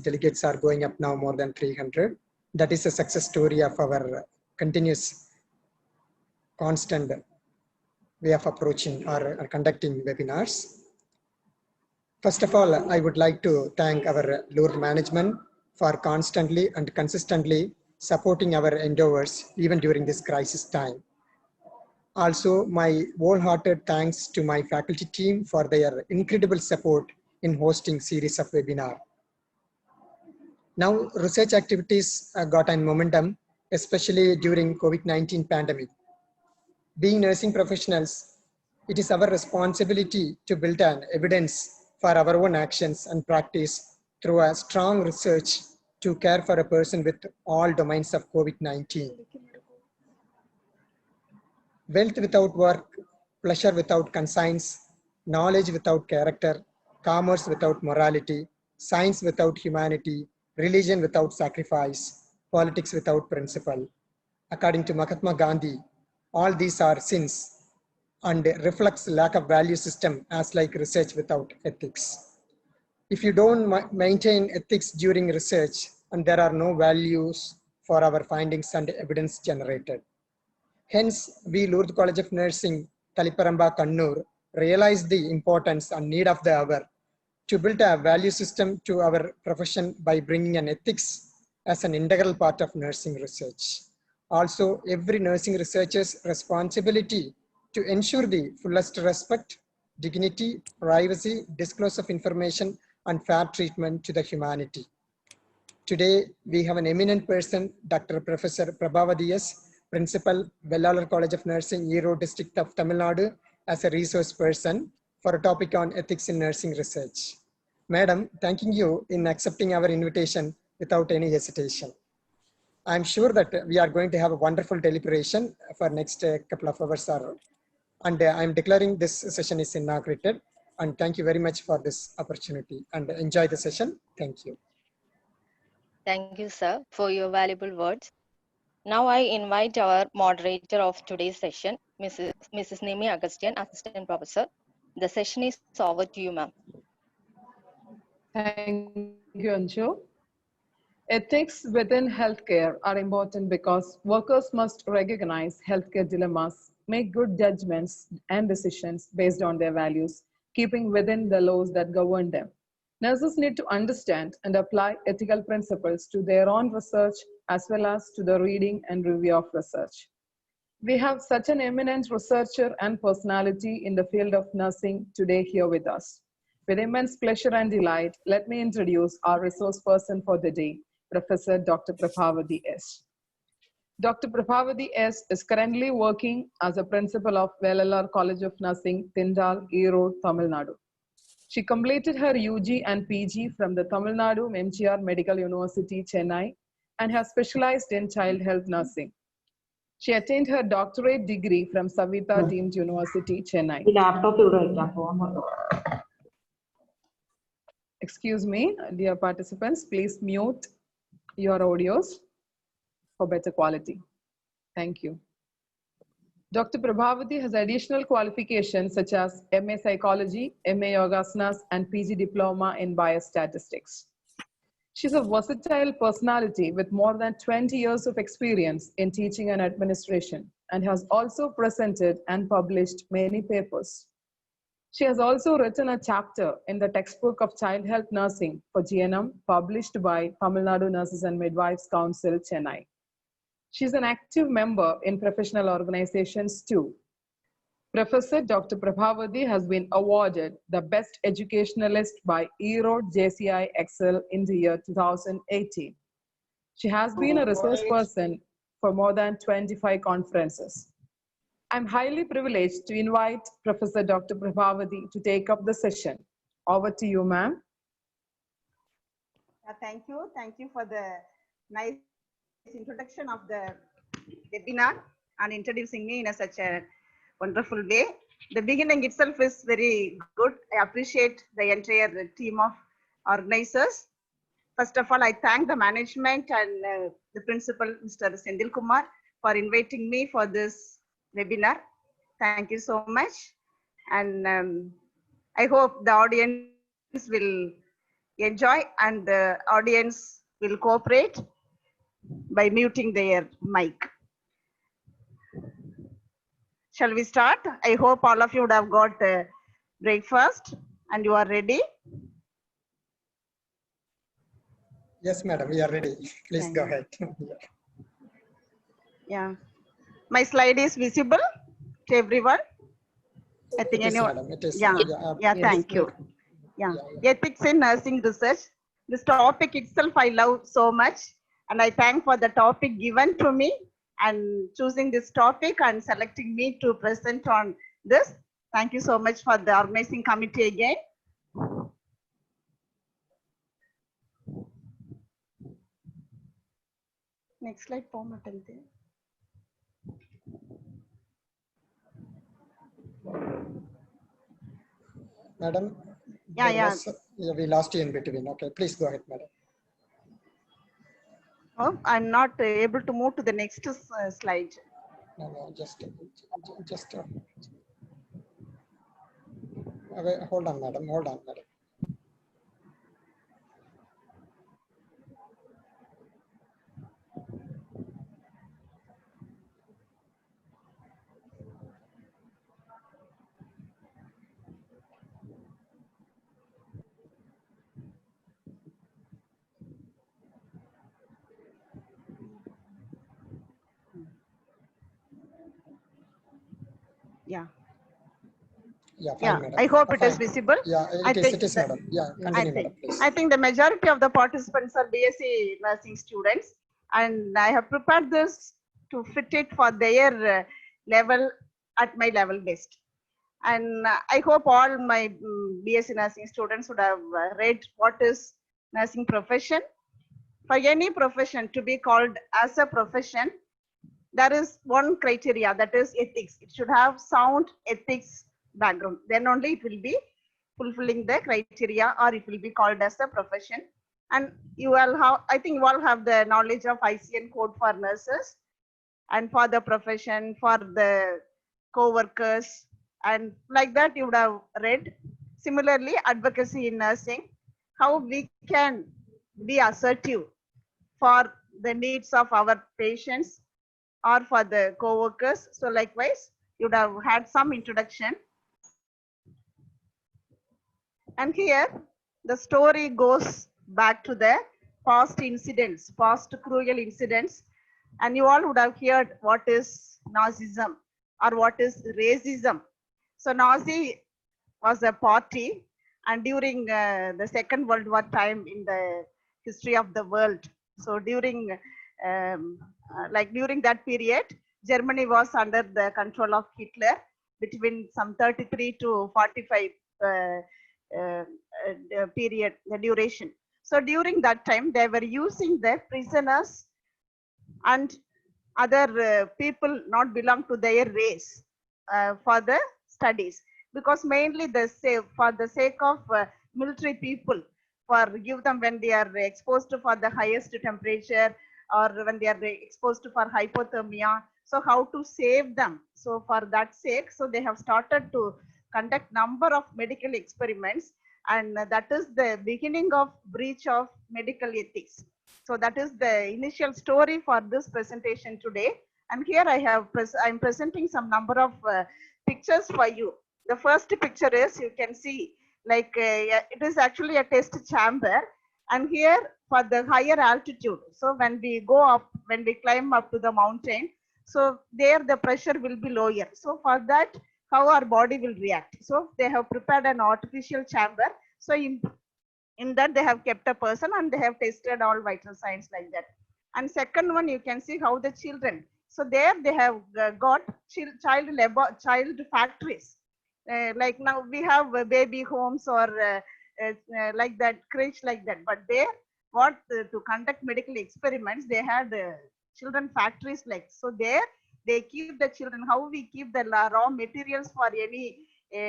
delegates are going up now more than 300. That is a success story of our continuous, constant way of approaching or conducting webinars. First of all, I would like to thank our Lourdes management for constantly and consistently supporting our endeavors even during this crisis time. Also, my wholehearted thanks to my faculty team for their incredible support in hosting series of webinar. Now, research activities got an momentum, especially during COVID-19 pandemic. Being nursing professionals, it is our responsibility to build an evidence for our own actions and practice through a strong research to care for a person with all domains of COVID-19. Wealth without work, pleasure without conscience, knowledge without character, commerce without morality, science without humanity, religion without sacrifice, politics without principle. According to Mahatma Gandhi, all these are sins and reflects lack of value system as like research without ethics. If you don't maintain ethics during research, and there are no values for our findings and evidence generated. Hence, we Lourdes College of Nursing, Taliparamba, Kannur, realized the importance and need of the hour to build a value system to our profession by bringing an ethics as an integral part of nursing research. Also, every nursing researcher's responsibility to ensure the fullest respect, dignity, privacy, disclosure of information, and fair treatment to the humanity. Today, we have an eminent person, Dr. Professor Prabhavati S., Principal, Vellalar College of Nursing, Erode District of Tamil Nadu, as a resource person for a topic on ethics in nursing research. Madam, thanking you in accepting our invitation without any hesitation. I'm sure that we are going to have a wonderful deliberation for next couple of hours. And I'm declaring this session is inaugurated. And thank you very much for this opportunity and enjoy the session. Thank you. Thank you, sir, for your valuable words. Now I invite our moderator of today's session, Mrs. Nimi Agustin, Assistant Professor. The session is over to you, ma'am. Thank you, Anju. Ethics within healthcare are important because workers must recognize healthcare dilemmas, make good judgments and decisions based on their values, keeping within the laws that govern them. Nurses need to understand and apply ethical principles to their own research as well as to the reading and review of research. We have such an eminent researcher and personality in the field of nursing today here with us. With immense pleasure and delight, let me introduce our resource person for the day, Professor Dr. Prabhavati S. Dr. Prabhavati S. is currently working as a principal of Vellalar College of Nursing, Tindal, Erode, Tamil Nadu. She completed her UG and PG from the Tamil Nadu MGR Medical University, Chennai, and has specialized in child health nursing. She attained her doctorate degree from Savitha Deemed University, Chennai. Excuse me, dear participants, please mute your audios for better quality. Thank you. Dr. Prabhavati has additional qualifications such as MA Psychology, MA Yogasanas, and PG Diploma in Biostatistics. She's a versatile personality with more than 20 years of experience in teaching and administration, and has also presented and published many papers. She has also written a chapter in the textbook of Child Health Nursing for GNM, published by Tamil Nadu Nurses and Midwives Council, Chennai. She's an active member in professional organizations too. Professor Dr. Prabhavati has been awarded the Best Educationalist by Erode JCI Excel in the year 2018. She has been a resource person for more than 25 conferences. I'm highly privileged to invite Professor Dr. Prabhavati to take up the session. Over to you, ma'am. Thank you. Thank you for the nice introduction of the webinar and introducing me in such a wonderful way. The beginning itself is very good. I appreciate the entire team of organizers. First of all, I thank the management and the principal, Mr. Sendil Kumar, for inviting me for this webinar. Thank you so much. And I hope the audience will enjoy, and the audience will cooperate by muting their mic. Shall we start? I hope all of you would have got breakfast and you are ready. Yes, madam, we are ready. Please Thank go you. ahead. Yeah. My slide is visible to everyone. I think It is, anyone. madam. It is. Yeah. Yeah. Yes. Thank you. Yeah. Yeah. Ethics in nursing research. This topic itself I love so much, and I thank for the topic given to me and choosing this topic and selecting me to present on this. Thank you so much for the organizing committee again. Next slide, Pomate. Madam, Yeah, there yeah. was, we lost you in between. Okay, please go ahead, madam. Oh, I'm not able to move to the next slide. No, just wait, hold on, madam. Hold on, madam. Yeah. Yeah, fine, Yeah. madam. I hope it is Fine. visible. Yeah, I it think is, madam. Yeah, I continue, madam, think please. I think the majority of the participants are BSc nursing students, and I have prepared this to fit it for their level at my level best. And I hope all my BSc nursing students would have read what is nursing profession. For any profession to be called as a profession, there is one criteria, that is ethics. It should have sound ethics background. Then only it will be fulfilling the criteria, or it will be called as a profession. And you all have, I think you all have the knowledge of ICN code for nurses and for the profession, for the co-workers, and like that you would have read. Similarly, advocacy in nursing, how we can be assertive for the needs of our patients or for the co-workers. So likewise, you would have had some introduction. And here, the story goes back to the past incidents, past cruel incidents. And you all would have heard what is Nazism or what is racism. So Nazi was a party, and during the Second World War time in the history of the world. So during during that period, Germany was under the control of Hitler between some 33 to 45 period, the duration. So during that time, they were using the prisoners and other people not belong to their race for the studies, because mainly for the sake of military people, for give them when they are exposed to for the highest temperature, or when they are exposed to for hypothermia, so how to save them. So for that sake, so they have started to conduct number of medical experiments, and that is the beginning of breach of medical ethics. So that is the initial story for this presentation today. And here I'm presenting some number of pictures for you. The first picture is, you can see, like it is actually a test chamber. And here for the higher altitude. So when we go up, when we climb up to the mountain, so there the pressure will be lower. So for that, how our body will react. So they have prepared an artificial chamber. So in that they have kept a person and they have tested all vital signs like that. And second one, you can see how the children, so there they have got child factories. Like now we have baby homes or like that, crèche like that, but there what to conduct medical experiments, they had children factories like. So there they keep the children, how we keep the raw materials for any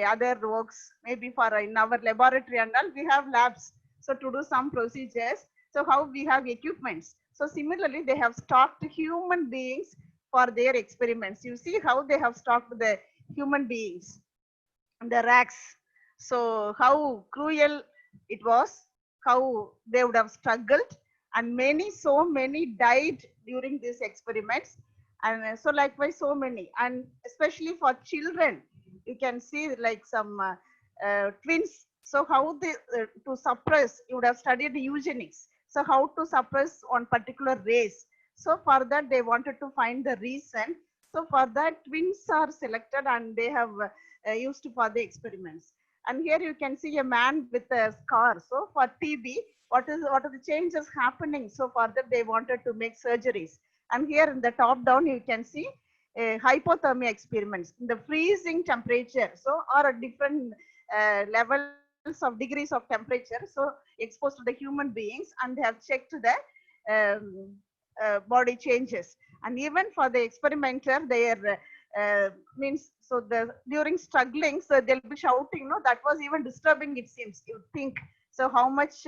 other works, maybe for in our laboratory and all, we have labs. So to do some procedures, so how we have equipments. So similarly, they have stocked human beings for their experiments. You see how they have stocked the human beings, the racks. So how cruel it was, how they would have struggled, and so many died during these experiments. And so likewise, so many, and especially for children, you can see like some twins. So how they to suppress, you would have studied eugenics. So how to suppress on particular race. So for that, they wanted to find the reason. So for that, twins are selected and they have used for the experiments. And here you can see a man with a scar. So for TB, what are the changes happening? So for that, they wanted to make surgeries. And here in the top down, you can see hypothermia experiments in the freezing temperature. So or a different levels of degrees of temperature. So exposed to the human beings, and they have checked the body changes. And even for the experimenter, their means, so the during struggling, so they'll be shouting. No, that was even disturbing, it seems. You think so how much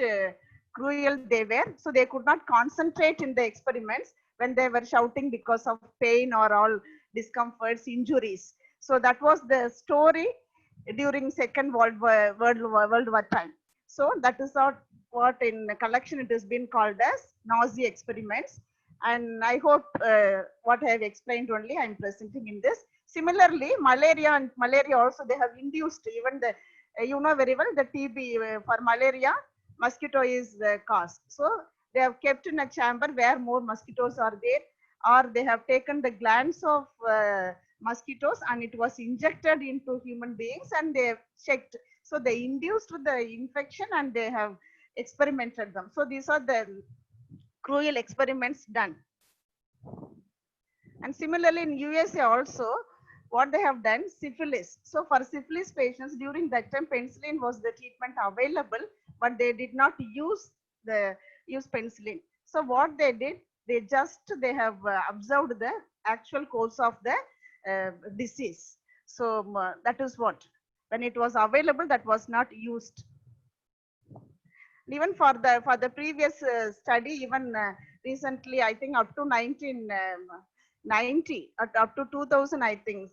cruel they were. So they could not concentrate in the experiments when they were shouting because of pain or all discomforts, injuries. So that was the story during Second World War time. So that is what in collection it has been called as Nazi experiments. And I hope what I have explained only I am presenting in this. Similarly, malaria also, they have induced even the, you know very well, the TB for malaria, mosquito is the cause. So they have kept in a chamber where more mosquitoes are there, or they have taken the glands of mosquitoes and it was injected into human beings and they have checked. So they induced the infection and they have experimented them. So these are the cruel experiments done. And similarly in USA also, what they have done, syphilis. So for syphilis patients, during that time, penicillin was the treatment available, but they did not use penicillin. So what they did, they have observed the actual course of the disease. So that is what, when it was available, that was not used. Even for the previous study, even recently, I think up to 1990, up to 2000, I think.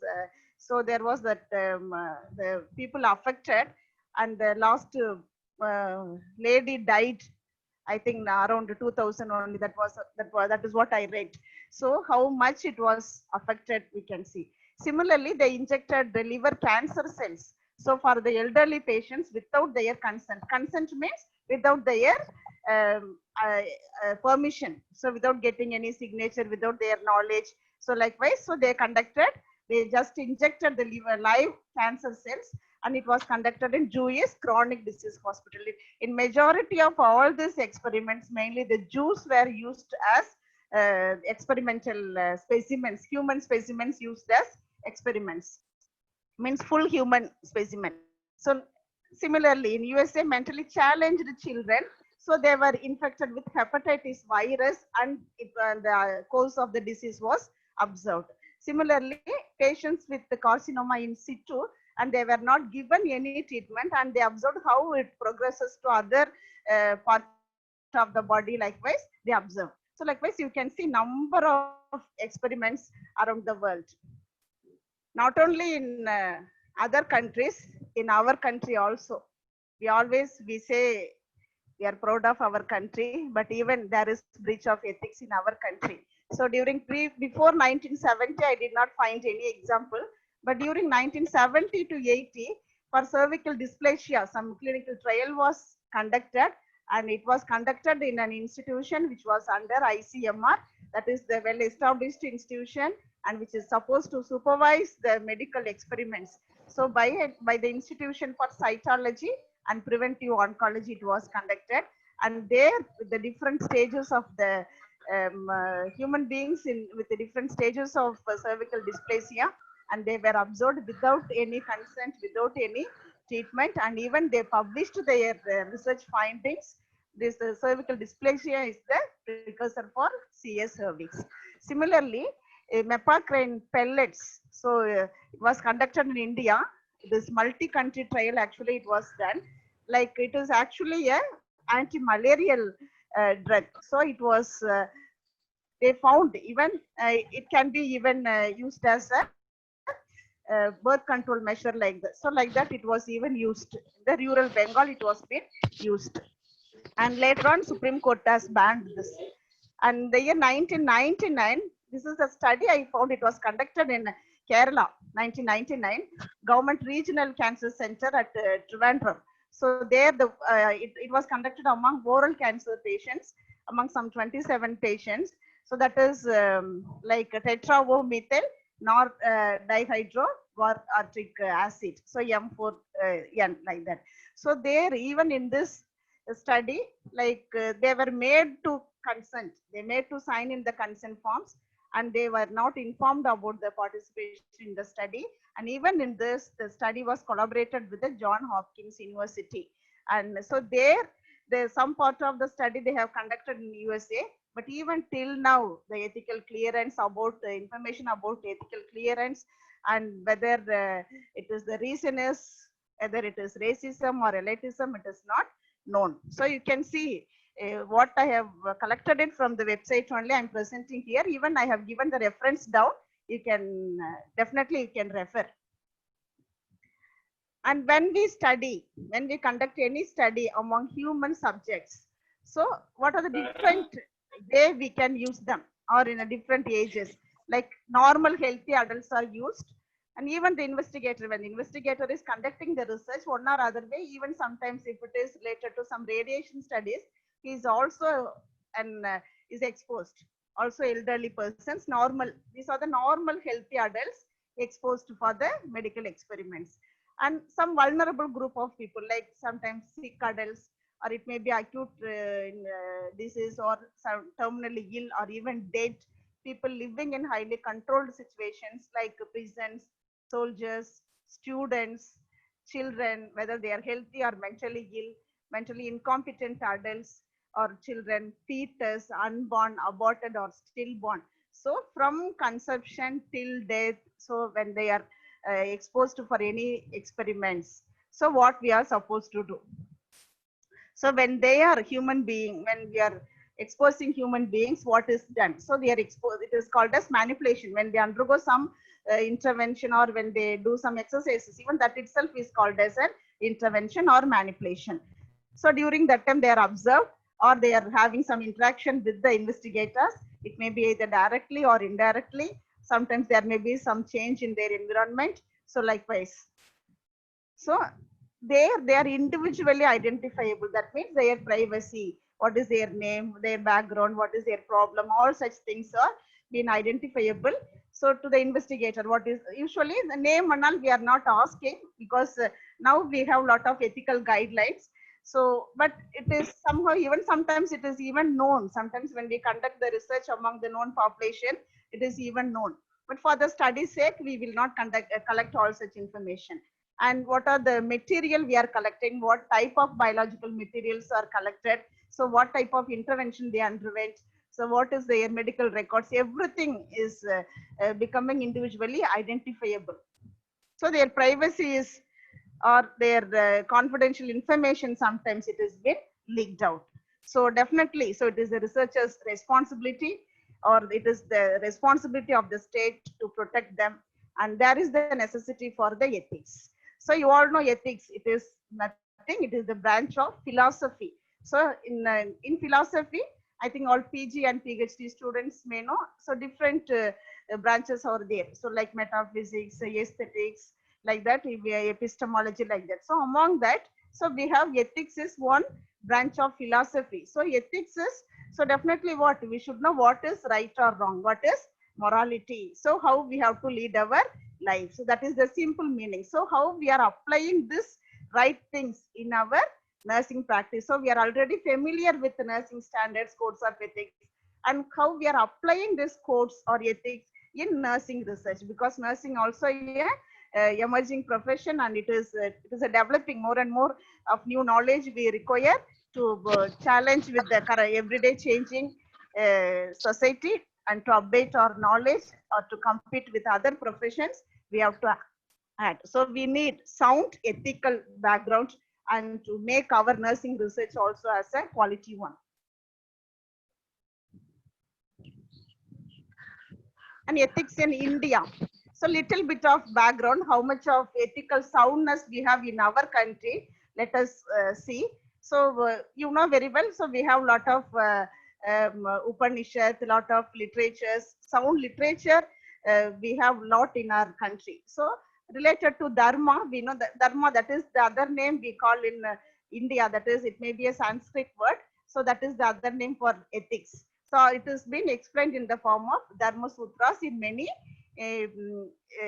So there was that the people affected, and the last lady died, I think around 2000 only. That is what I read. So how much it was affected, we can see. Similarly, they injected the liver cancer cells. So for the elderly patients without their consent. Consent means without their permission. So without getting any signature, without their knowledge. So likewise, so they just injected the live cancer cells, and it was conducted in Jewish Chronic Disease Hospital. In majority of all these experiments, mainly the Jews were used as experimental specimens, human specimens used as experiments, means full human specimen. So similarly in USA, mentally challenged children, so they were infected with hepatitis virus, and the course of the disease was observed. Similarly, patients with the carcinoma in situ, and they were not given any treatment, and they observed how it progresses to other parts of the body. Likewise, they observed. So likewise, you can see number of experiments around the world. Not only in other countries, in our country also. We say we are proud of our country, but even there is breach of ethics in our country. So before 1970, I did not find any example, but during 1970 to 80, for cervical dysplasia, some clinical trial was conducted, and it was conducted in an institution which was under ICMR, that is the well-established institution, and which is supposed to supervise the medical experiments. So by the Institution for Cytology and Preventive Oncology, it was conducted, and there with the different stages of the human beings with the different stages of cervical dysplasia, and they were observed without any consent, without any treatment, and even they published their research findings. This cervical dysplasia is the precursor for CS cervix. Similarly, mepacrine pellets. So it was conducted in India. This multi-country trial, actually it was done. Like it is actually a anti-malarial drug. So it was, they found even, it can be even used as a birth control measure like that. So like that it was even used. In the rural Bengal, it was been used. And later on, Supreme Court has banned this. And the year 1999, this is a study I found. It was conducted in Kerala, 1999, Government Regional Cancer Center at Trivandrum. So there, it was conducted among oral cancer patients, among some 27 patients. So that is like tetravomethyl nor dihydroartic acid. So M4N like that. So there, even in this study, like they were made to consent. They made to sign in the consent forms, and they were not informed about the participation in the study. And even in this, the study was collaborated with the Johns Hopkins University. And so there's some part of the study they have conducted in USA, but even till now, the ethical clearance about the information about ethical clearance and whether it is the reason is whether it is racism or elitism, it is not known. So you can see what I have collected it from the website only. I'm presenting here. Even I have given the reference down. You can definitely you can refer. And when we conduct any study among human subjects, so what are the different way we can use them, or in a different ages? Like normal healthy adults are used, and even the investigator, when the investigator is conducting the research one or other way, even sometimes if it is related to some radiation studies, he is also is exposed. Also elderly persons, normal, these are the normal healthy adults exposed for the medical experiments. And some vulnerable group of people, like sometimes sick adults, or it may be acute disease, or some terminally ill, or even dead people living in highly controlled situations like prisons, soldiers, students, children, whether they are healthy or mentally ill, mentally incompetent adults or children, fetus, unborn, aborted or stillborn. So from conception till death, so when they are exposed for any experiments, so what we are supposed to do? So when they are human being, when we are exposing human beings, what is done? So they are exposed, it is called as manipulation. When they undergo some intervention, or when they do some exercises, even that itself is called as an intervention or manipulation. So during that time they are observed, or they are having some interaction with the investigators. It may be either directly or indirectly. Sometimes there may be some change in their environment. So likewise, so they are individually identifiable. That means their privacy, what is their name, their background, what is their problem, all such things are being identifiable. So to the investigator, what is usually the name and all we are not asking, because now we have a lot of ethical guidelines. So, but it is somehow, even sometimes it is even known. Sometimes when we conduct the research among the known population, it is even known. But for the study's sake, we will not collect all such information. And what are the material we are collecting, what type of biological materials are collected, so what type of intervention they underwent, so what is their medical records, everything is becoming individually identifiable. So their privacy is, or their confidential information, sometimes it has been leaked out. So definitely, so it is the researcher's responsibility, or it is the responsibility of the state to protect them, and there is the necessity for the ethics. So you all know ethics, it is nothing, it is the branch of philosophy. So in philosophy, I think all PG and PhD students may know, so different branches are there. So like metaphysics, aesthetics, like that, epistemology, like that. So among that, so we have ethics is one branch of philosophy. So ethics is, so definitely what we should know, what is right or wrong, what is morality, so how we have to lead our life. So that is the simple meaning. So how we are applying this right things in our nursing practice. So we are already familiar with the nursing standards, codes of ethics, and how we are applying this codes or ethics in nursing research, because nursing also a emerging profession, and it is a developing more and more of new knowledge we require to challenge with the everyday changing society, and to update our knowledge or to compete with other professions we have to add. So we need sound ethical background, and to make our nursing research also as a quality one. And ethics in India. So little bit of background, how much of ethical soundness we have in our country. Let us see. So you know very well. So we have a lot of Upanishads, a lot of literatures, sound literature. We have a lot in our country. So related to dharma, we know that dharma, that is the other name we call in India. That is, it may be a Sanskrit word. So that is the other name for ethics. So it has been explained in the form of Dharma Sutras in many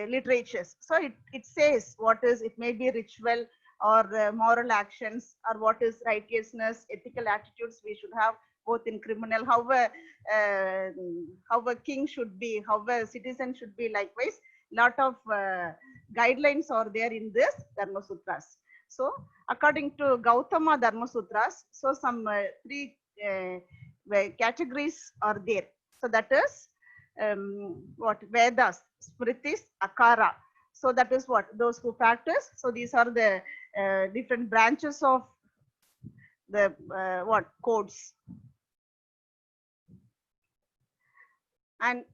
literatures. So it says what is, it may be ritual or moral actions, or what is righteousness, ethical attitudes we should have both in criminal, how a king should be, how a citizen should be. Likewise, lot of guidelines are there in this Dharma Sutras. So according to Gautama Dharma Sutras, so some three categories are there. So that is what Vedas, Smritis, Akara. So that is what those who practice. So these are the different branches of the what codes. And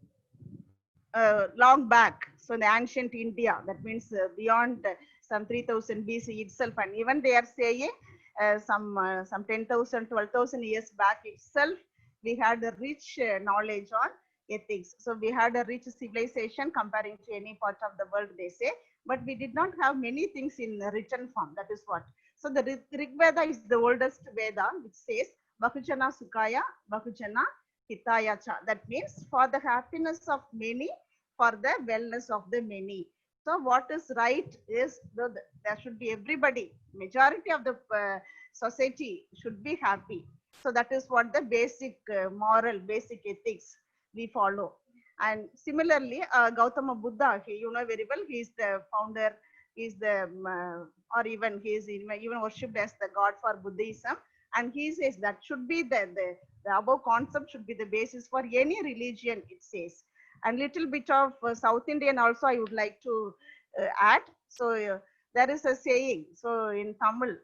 long back, so in the ancient India, that means beyond some 3000 BC itself, and even they are saying some 10,000, 12,000 years back itself, we had a rich knowledge on ethics. So we had a rich civilization comparing to any part of the world, they say, but we did not have many things in written form. That is what. So the Rig Veda is the oldest Veda, which says Bahujana Sukhaya, Bahujana Hitaya Cha. That means for the happiness of many, for the wellness of the many. So what is right is there should be everybody, majority of the society should be happy. So that is what the basic moral, basic ethics we follow. And similarly, Gautama Buddha, you know very well, he is the founder, he is the, or even he is even worshipped as the god for Buddhism. And he says that should be the above concept should be the basis for any religion, it says. And little bit of South Indian also I would like to add. So there is a saying, so in Tamil,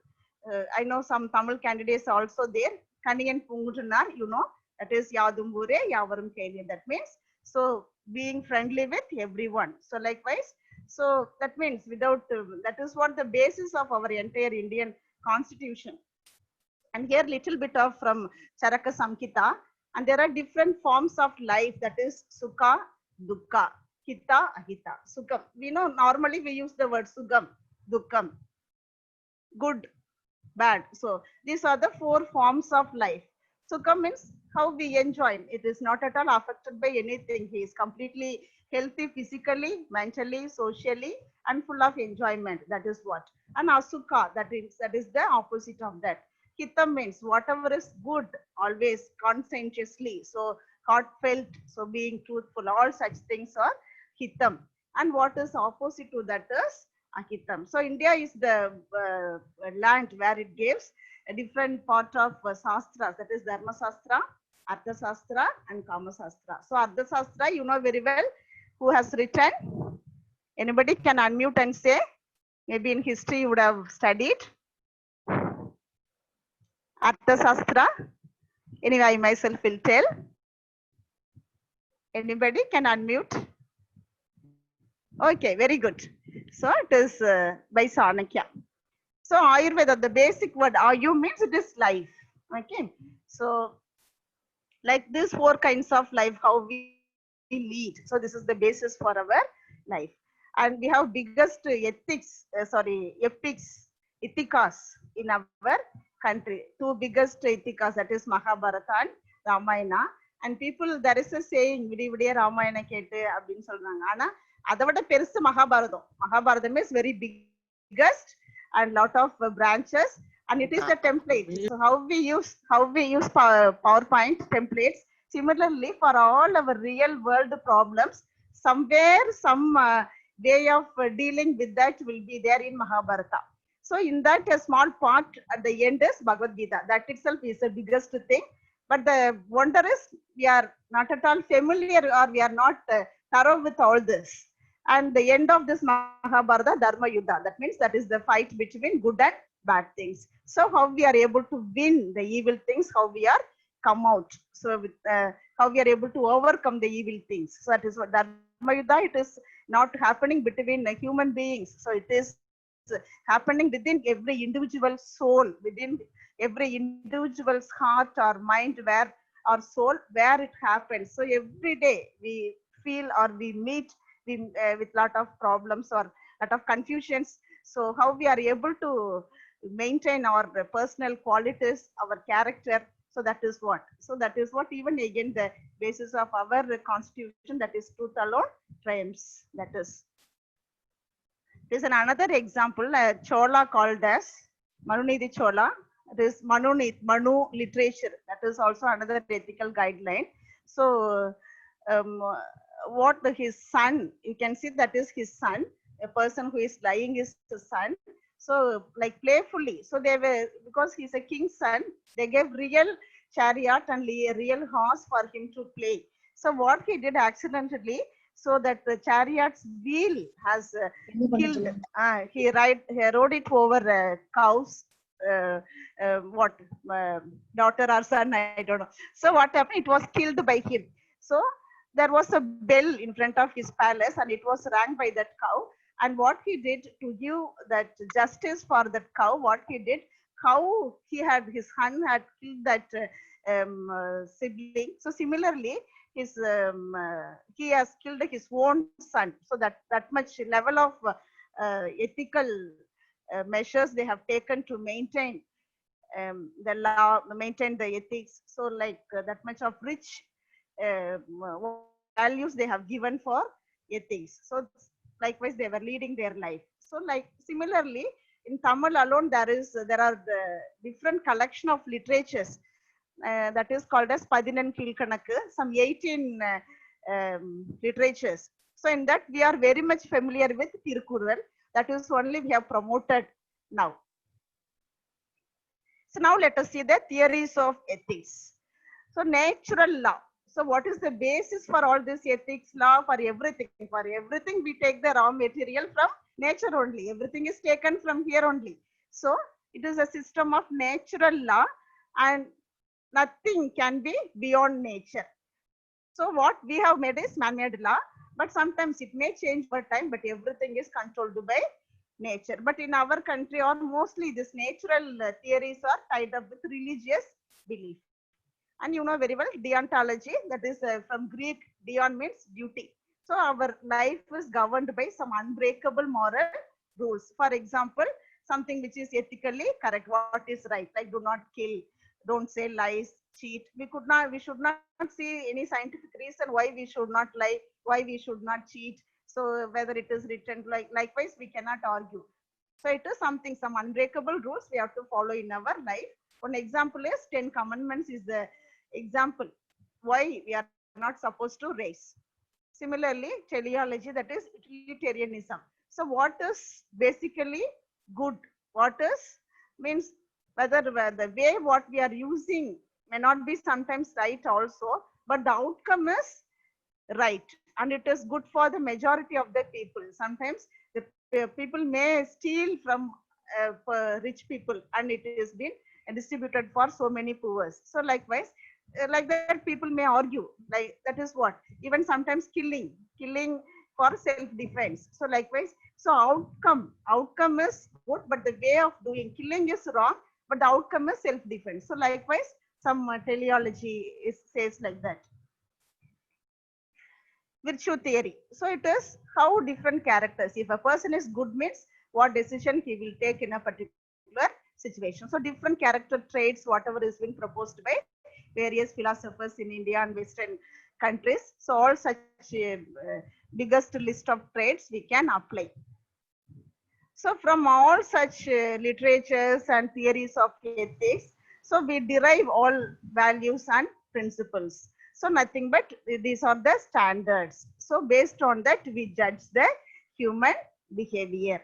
I know some Tamil candidates also there, Kaniyan Pungutunar, you know, that is Yadumbure, Yavarum Kenya. That means, so being friendly with everyone. So likewise, so that means without, that is what the basis of our entire Indian constitution. And here little bit of from Charaka Samhita, and there are different forms of life, that is Sukha, Dukkha, Hita, Ahita. Sukham, we know normally we use the word Sugam, Dukkam, good, bad. So these are the four forms of life. Sukha means how we enjoy. It is not at all affected by anything. He is completely healthy physically, mentally, socially, and full of enjoyment. That is what. And Asukha, that is the opposite of that. Hitam means whatever is good, always conscientiously, so heartfelt, so being truthful, all such things are hitam. And what is opposite to that is ahitam. So India is the land where it gives a different part of sastras, that is Dharma Sastra, Artha Sastra, and Kama Sastra. So Artha Sastra, you know very well who has written. Anybody can unmute and say, maybe in history you would have studied. Artha Sastra. Anyway, I myself will tell. Anybody can unmute. Okay, very good. So it is by Chanakya. So Ayurveda, the basic word Ayu means it is life. Okay. So like these four kinds of life, how we lead. So this is the basis for our life. And we have biggest ethics, ethikas in our country. Two biggest ethikas, that is Mahabharata and Ramayana. And people, there is a saying, Vidiya Ramayana kete abdin solranga. Ana adavada perusu Mahabharata. Mahabharata is very biggest and lot of branches, and it is a template. So how we use PowerPoint templates. Similarly, for all our real world problems, somewhere some way of dealing with that will be there in Mahabharata. So in that, a small part at the end is Bhagavad Gita. That itself is the biggest thing. But the wonder is we are not at all familiar, or we are not thorough with all this. And the end of this Mahabharata, Dharma Yuddha. That means that is the fight between good and bad things. So how we are able to win the evil things, how we are come out. So with how we are able to overcome the evil things. So that is what Dharma Yuddha, it is not happening between human beings. So it is happening within every individual soul, within every individual's heart or mind, where or soul, where it happens. So every day we feel or we meet with lot of problems or lot of confusions. So how we are able to maintain our personal qualities, our character. So that is what. So that is what even again the basis of our constitution, that is truth alone triumphs. That is. This is another example. Chola called as Manunidhi Chola. This Manu literature. That is also another ethical guideline. So what his son, you can see that is his son. A person who is lying is his son. So like playfully. So they were, because he's a king's son, they gave real chariot and real horse for him to play. So what he did accidentally, so that the chariot's wheel has killed. He rode it over cows. Daughter or son, I don't know. So what happened? It was killed by him. So there was a bell in front of his palace, and it was rang by that cow. And what he did to give that justice for that cow, what he did, how his son had killed that sibling. So similarly, he has killed his own son. So that much level of ethical measures they have taken to maintain the law, maintain the ethics. So like that much of rich values they have given for ethics. So likewise they were leading their life. So like similarly in Tamil alone there are the different collection of literatures that is called as Padinan Kilkanakku, some 18 literatures. So in that we are very much familiar with Tirukural. That is only we have promoted now. So now let us see the theories of ethics. So natural law. So what is the basis for all this ethics law? For everything we take the raw material from nature only. Everything is taken from here only. So it is a system of natural law, and nothing can be beyond nature. So what we have made is man-made law, but sometimes it may change over time, but everything is controlled by nature. But in our country, or mostly this natural theories are tied up with religious belief. And you know very well deontology, that is from Greek, deon means duty. So our life is governed by some unbreakable moral rules. For example, something which is ethically correct, what is right, like do not kill, don't say lies, cheat. We should not see any scientific reason why we should not lie, why we should not cheat. So whether it is written, likewise we cannot argue. So it is some unbreakable rules we have to follow in our life. One example is 10 commandments is the example why we are not supposed to race. Similarly, teleology, that is utilitarianism. So what is basically good? What is means whether the way what we are using may not be sometimes right also, but the outcome is right and it is good for the majority of the people. Sometimes the people may steal from rich people and it is been distributed for so many poor. So likewise, like that people may argue, like that is what, even sometimes killing for self-defense. So likewise, so outcome is good, but the way of doing killing is wrong, but the outcome is self-defense. So likewise, some teleology says like that. Virtue theory. So it is how different characters, if a person is good means what decision he will take in a particular situation. So different character traits, whatever is being proposed by various philosophers in India and Western countries. So all such biggest list of traits we can apply. So from all such literatures and theories of ethics, so we derive all values and principles. So nothing but these are the standards. So based on that, we judge the human behavior.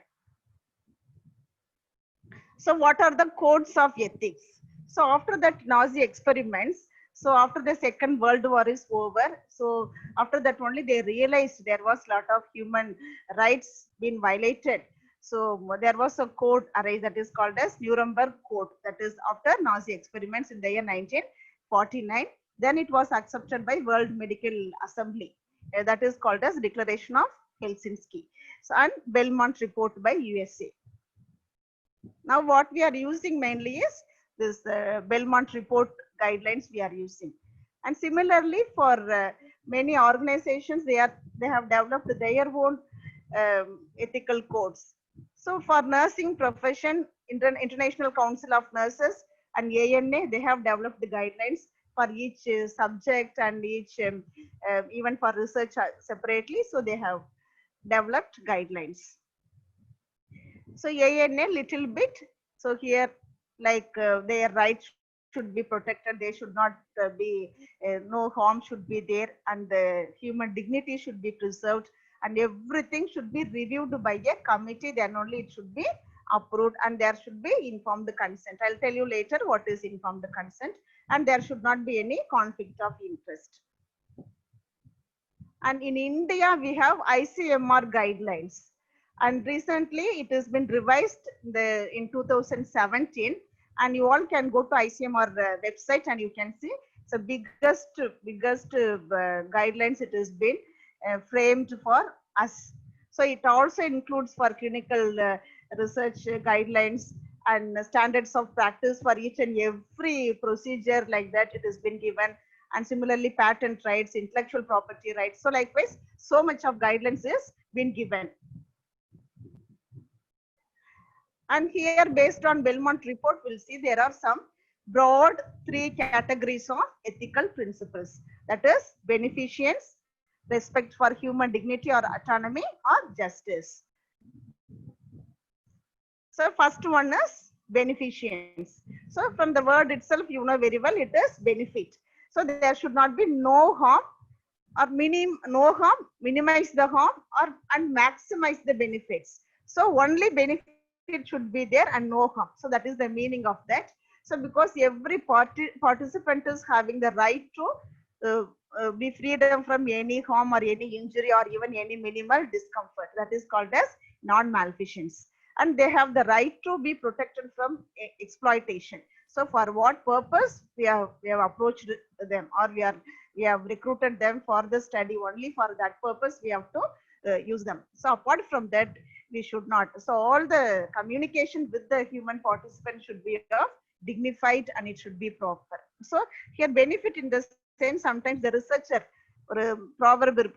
So what are the codes of ethics? So after that Nazi experiments, so after the Second World War is over, so after that only they realized there was a lot of human rights being violated. So there was a code arise that is called as Nuremberg Code, that is after Nazi experiments in the year 1949. Then it was accepted by World Medical Assembly, that is called as Declaration of Helsinki. So and Belmont Report by USA. Now what we are using mainly is this Belmont report guidelines we are using. And similarly, for many organizations, they have developed their own ethical codes. So for nursing profession, International Council of Nurses and ANA, they have developed the guidelines for each subject and each even for research separately. So they have developed guidelines. So ANA little bit. So here, like their rights should be protected. They should not be, no harm should be there, and the human dignity should be preserved, and everything should be reviewed by a committee. Then only it should be approved, and there should be informed consent. I'll tell you later what is informed consent, and there should not be any conflict of interest. And in India, we have ICMR guidelines. And recently it has been revised in 2017, and you all can go to ICMR website and you can see it's the biggest guidelines it has been framed for us. So it also includes for clinical research guidelines and standards of practice for each and every procedure like that it has been given. And similarly, patent rights, intellectual property rights. So likewise, so much of guidelines is been given. And here, based on Belmont report, we'll see there are some broad 3 categories of ethical principles. That is beneficence, respect for human dignity or autonomy, or justice. So first one is beneficence. So from the word itself, you know very well, it is benefit. So there should not be no harm or no harm, minimize the harm, and maximize the benefits. So only benefit should be there and no harm. So that is the meaning of that. So because every participant is having the right to be freed from any harm or any injury or even any minimal discomfort. That is called as non-malfeasance. And they have the right to be protected from exploitation. So for what purpose we have approached them, or we have recruited them for the study, only for that purpose we have to use them. So apart from that, we should not. So all the communication with the human participant should be of dignified and it should be proper. So here benefit in the sense, sometimes the researcher or proverb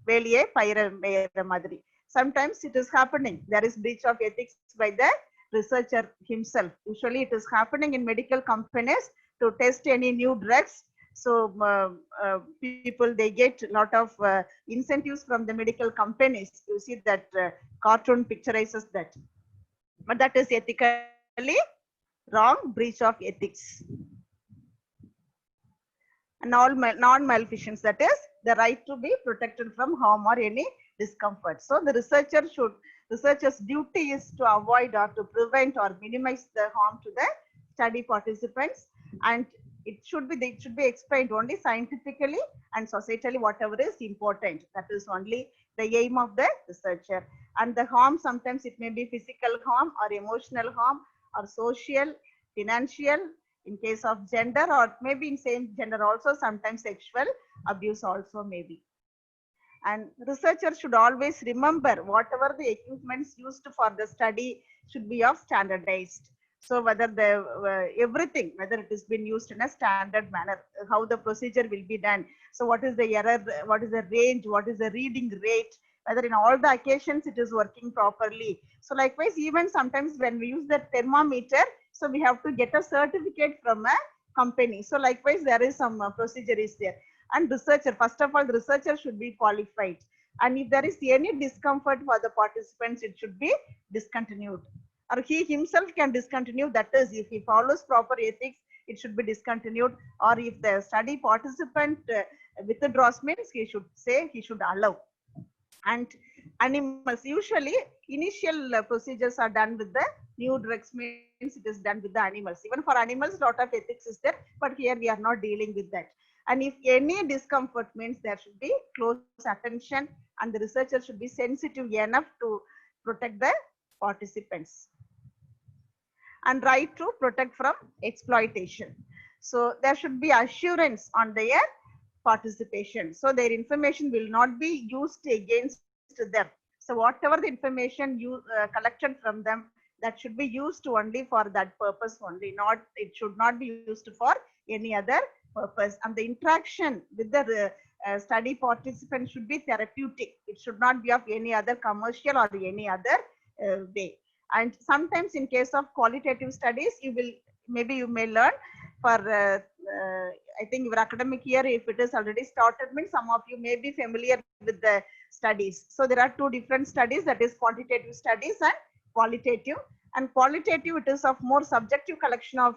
veliye paira madri. Sometimes it is happening. There is breach of ethics by the researcher himself. Usually it is happening in medical companies to test any new drugs. So people, they get a lot of incentives from the medical companies. You see that cartoon picturizes that. But that is ethically wrong, breach of ethics. And all non-malfeasance, that is the right to be protected from harm or any discomfort. So the researcher's duty is to avoid or to prevent or minimize the harm to the study participants, and it should be explained only scientifically and societally whatever is important. That is only the aim of the researcher. And the harm, sometimes it may be physical harm or emotional harm or social, financial, in case of gender, or maybe in same gender also, sometimes sexual abuse also maybe. And researchers should always remember whatever the equipments used for the study should be of standardized. So whether the everything, whether it is been used in a standard manner, how the procedure will be done. So what is the error, what is the range, what is the reading rate, whether in all the occasions it is working properly. So likewise, even sometimes when we use the thermometer, so we have to get a certificate from a company. So likewise, there is some procedure is there. And researcher, first of all, the researcher should be qualified. And if there is any discomfort for the participants, it should be discontinued. Or he himself can discontinue. That is, if he follows proper ethics, it should be discontinued. Or if the study participant withdraws, means he should say, he should allow. And animals, usually initial procedures are done with the new drugs, means it is done with the animals. Even for animals, a lot of ethics is there, but here we are not dealing with that. And if any discomfort, means there should be close attention, and the researcher should be sensitive enough to protect the participants. And right to protect from exploitation. So there should be assurance on their participation. So their information will not be used against them. So whatever the information you collected from them that should be used only for that purpose only, not, it should not be used for any other purpose. And the interaction with the study participant should be therapeutic. It should not be of any other commercial or any other way. And sometimes in case of qualitative studies, you will, maybe you may learn for I think your academic year, if it is already started, means some of you may be familiar with the studies. So there are two different studies, that is quantitative studies and qualitative. And qualitative, it is of more subjective collection of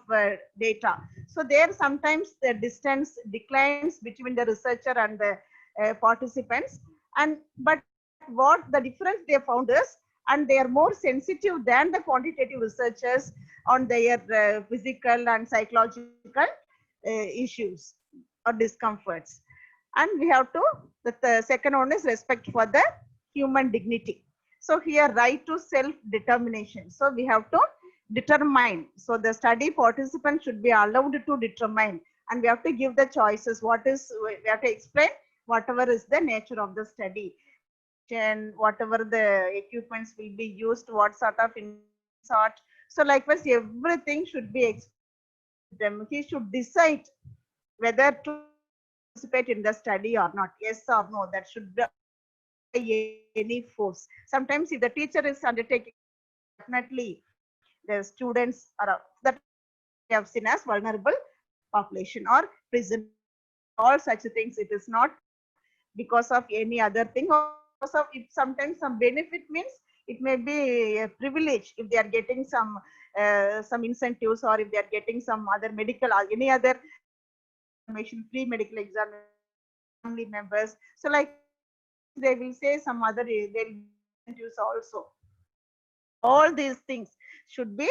data. So there sometimes the distance declines between the researcher and the participants. And but what the difference they found is, and they are more sensitive than the quantitative researchers on their physical and psychological issues or discomforts. And we have to, the second one is respect for the human dignity. So here, right to self-determination. So we have to determine. So the study participant should be allowed to determine, and we have to give the choices. What is, we have to explain whatever is the nature of the study, and whatever the equipments will be used, what sort of sort. So likewise, everything should be explained. He should decide whether to participate in the study or not, yes or no. That should be any force. Sometimes if the teacher is undertaking, definitely the students are that we have seen as vulnerable population or prison, all such things. It is not because of any other thing, or because of, if sometimes some benefit means it may be a privilege if they are getting some incentives, or if they are getting some other medical or any other free medical examination, family members. So like they will say some other, they'll incentives also. All these things should be,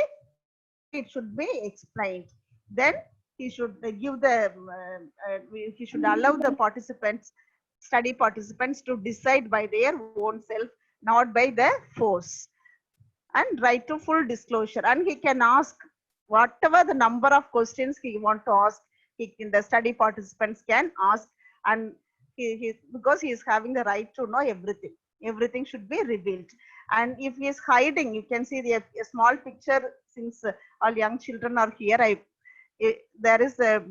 it should be explained. Then he should give the he should allow the participants, study participants, to decide by their own self, not by the force. And right to full disclosure, and he can ask whatever the number of questions he want to ask, the study participants can ask. And because he is having the right to know everything, everything should be revealed. And if he is hiding, you can see a small picture, since all young children are here. There is a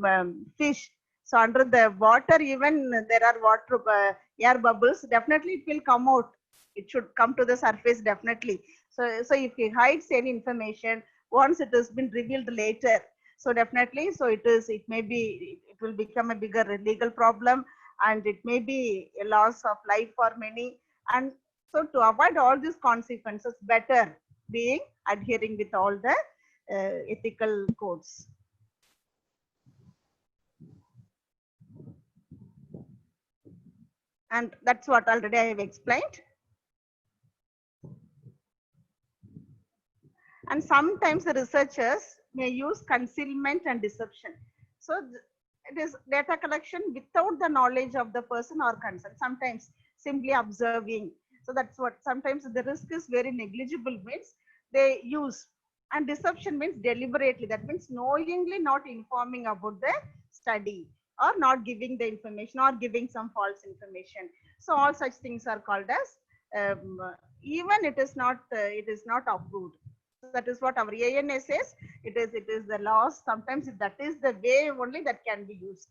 fish. So under the water, even there are water air bubbles, definitely it will come out. It should come to the surface, definitely. So if he hides any information, once it has been revealed later, so definitely, so it will become a bigger legal problem, and it may be a loss of life for many. And so to avoid all these consequences, better being adhering with all the ethical codes. And that's what already I have explained. And sometimes the researchers may use concealment and deception. So it is data collection without the knowledge of the person or concern, sometimes simply observing. So that's what, sometimes the risk is very negligible, means they use. And deception means deliberately, that means knowingly not informing about the study, or not giving the information, or giving some false information. So all such things are called as even it is not approved. So that is what our ANA says. It is the laws. Sometimes that is the way only that can be used.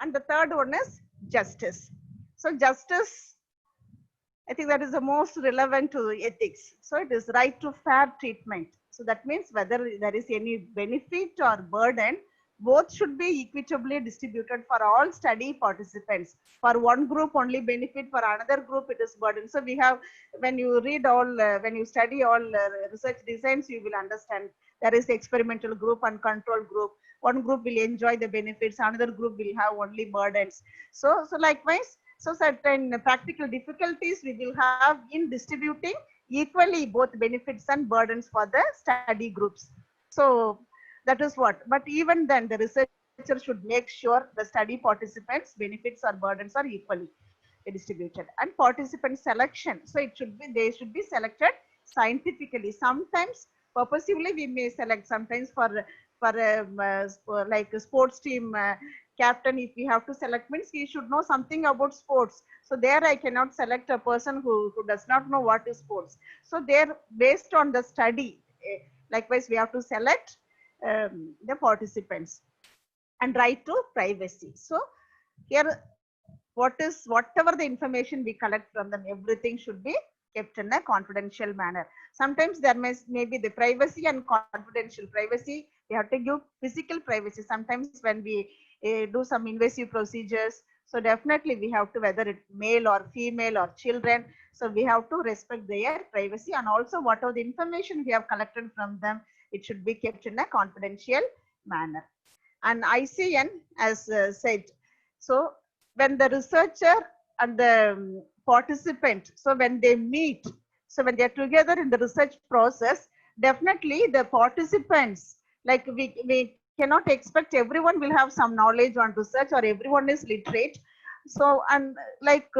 And the third one is justice. So justice, I think that is the most relevant to ethics. So it is right to fair treatment. So that means whether there is any benefit or burden, both should be equitably distributed for all study participants. For one group only benefit, for another group it is burden. So we have, when you read all, when you study all research designs, you will understand there is experimental group and control group. One group will enjoy the benefits, another group will have only burdens. So likewise, so certain practical difficulties we will have in distributing equally both benefits and burdens for the study groups. So that is what, but even then the researcher should make sure the study participants' benefits or burdens are equally distributed. And participant selection, so they should be selected scientifically. Sometimes purposively we may select, sometimes for like a sports team captain, if we have to select, means he should know something about sports. So there I cannot select a person who does not know what is sports. So there, based on the study, likewise we have to select the participants and right to privacy. So here, whatever the information we collect from them, everything should be kept in a confidential manner. Sometimes there may be the privacy and confidential. Privacy, we have to give physical privacy. Sometimes when we do some invasive procedures, so definitely we have to, whether it male or female or children, so we have to respect their privacy, and also whatever the information we have collected from them, it should be kept in a confidential manner. And ICN as said, so when the researcher and the participant, so when they meet, so when they're together in the research process, definitely the participants, like we cannot expect everyone will have some knowledge on research or everyone is literate. So, and like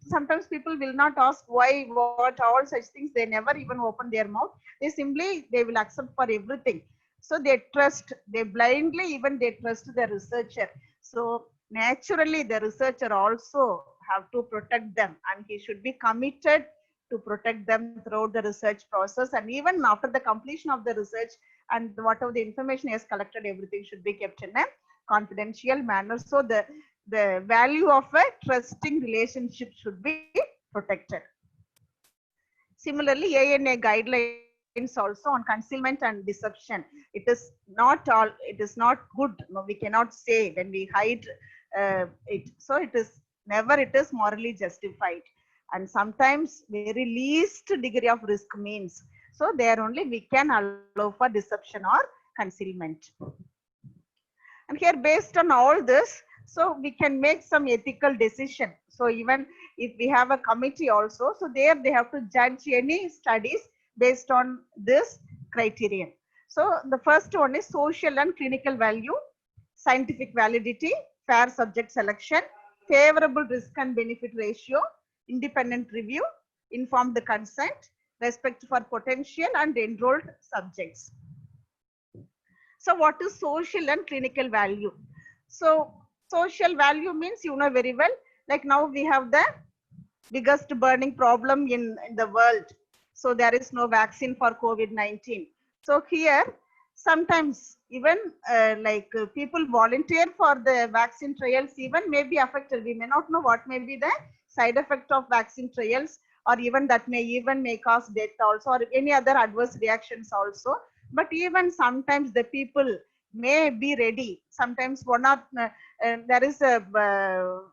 sometimes people will not ask why, what, all such things. They never even open their mouth. They will accept for everything. So they trust, they blindly even they trust the researcher. So naturally the researcher also have to protect them, and he should be committed to protect them throughout the research process, and even after the completion of the research and whatever the information he has collected, everything should be kept in a confidential manner. So the value of a trusting relationship should be protected. Similarly, ANA guidelines also on concealment and deception. It is not good. No, we cannot say when we hide it. So it is morally justified. And sometimes very least degree of risk means. So there only we can allow for deception or concealment. And here, based on all this, so we can make some ethical decision. So even if we have a committee also, so there they have to judge any studies based on this criterion. So the first one is social and clinical value, scientific validity, fair subject selection, favorable risk and benefit ratio, independent review, informed consent, respect for potential and enrolled subjects. So what is social and clinical value? So social value means, you know very well, like now we have the biggest burning problem in the world. So there is no vaccine for COVID-19. So here, sometimes even people volunteer for the vaccine trials even may be affected. We may not know what may be the side effect of vaccine trials, or even that may cause death also, or any other adverse reactions also. But even sometimes the people may be ready. Sometimes there is a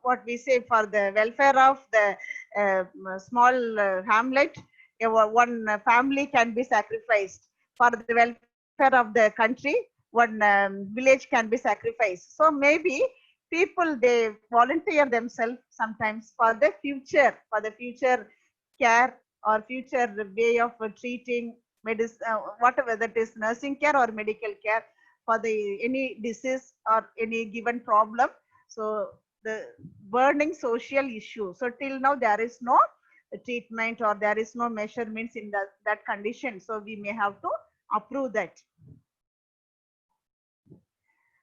what we say, for the welfare of the small hamlet, one family can be sacrificed. For the welfare of the country, one village can be sacrificed. So maybe people, they volunteer themselves sometimes for the future care or future way of treating medicine, whatever that is, nursing care or medical care for any disease or any given problem. So the burning social issue. So till now there is no treatment or there is no measurements in that condition. So we may have to approve that.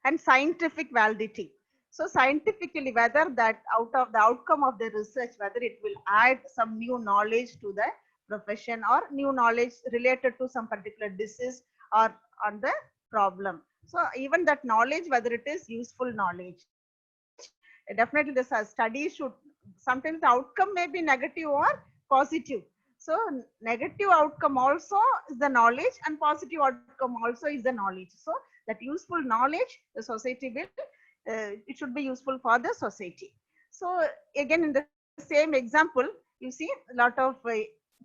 And scientific validity. So scientifically, whether that out of the outcome of the research, whether it will add some new knowledge to the profession or new knowledge related to some particular disease or on the problem. So even that knowledge, whether it is useful knowledge, definitely the study should, sometimes the outcome may be negative or positive. So negative outcome also is the knowledge, and positive outcome also is the knowledge. So that useful knowledge, the society will, it should be useful for the society. So again, in the same example, you see a lot of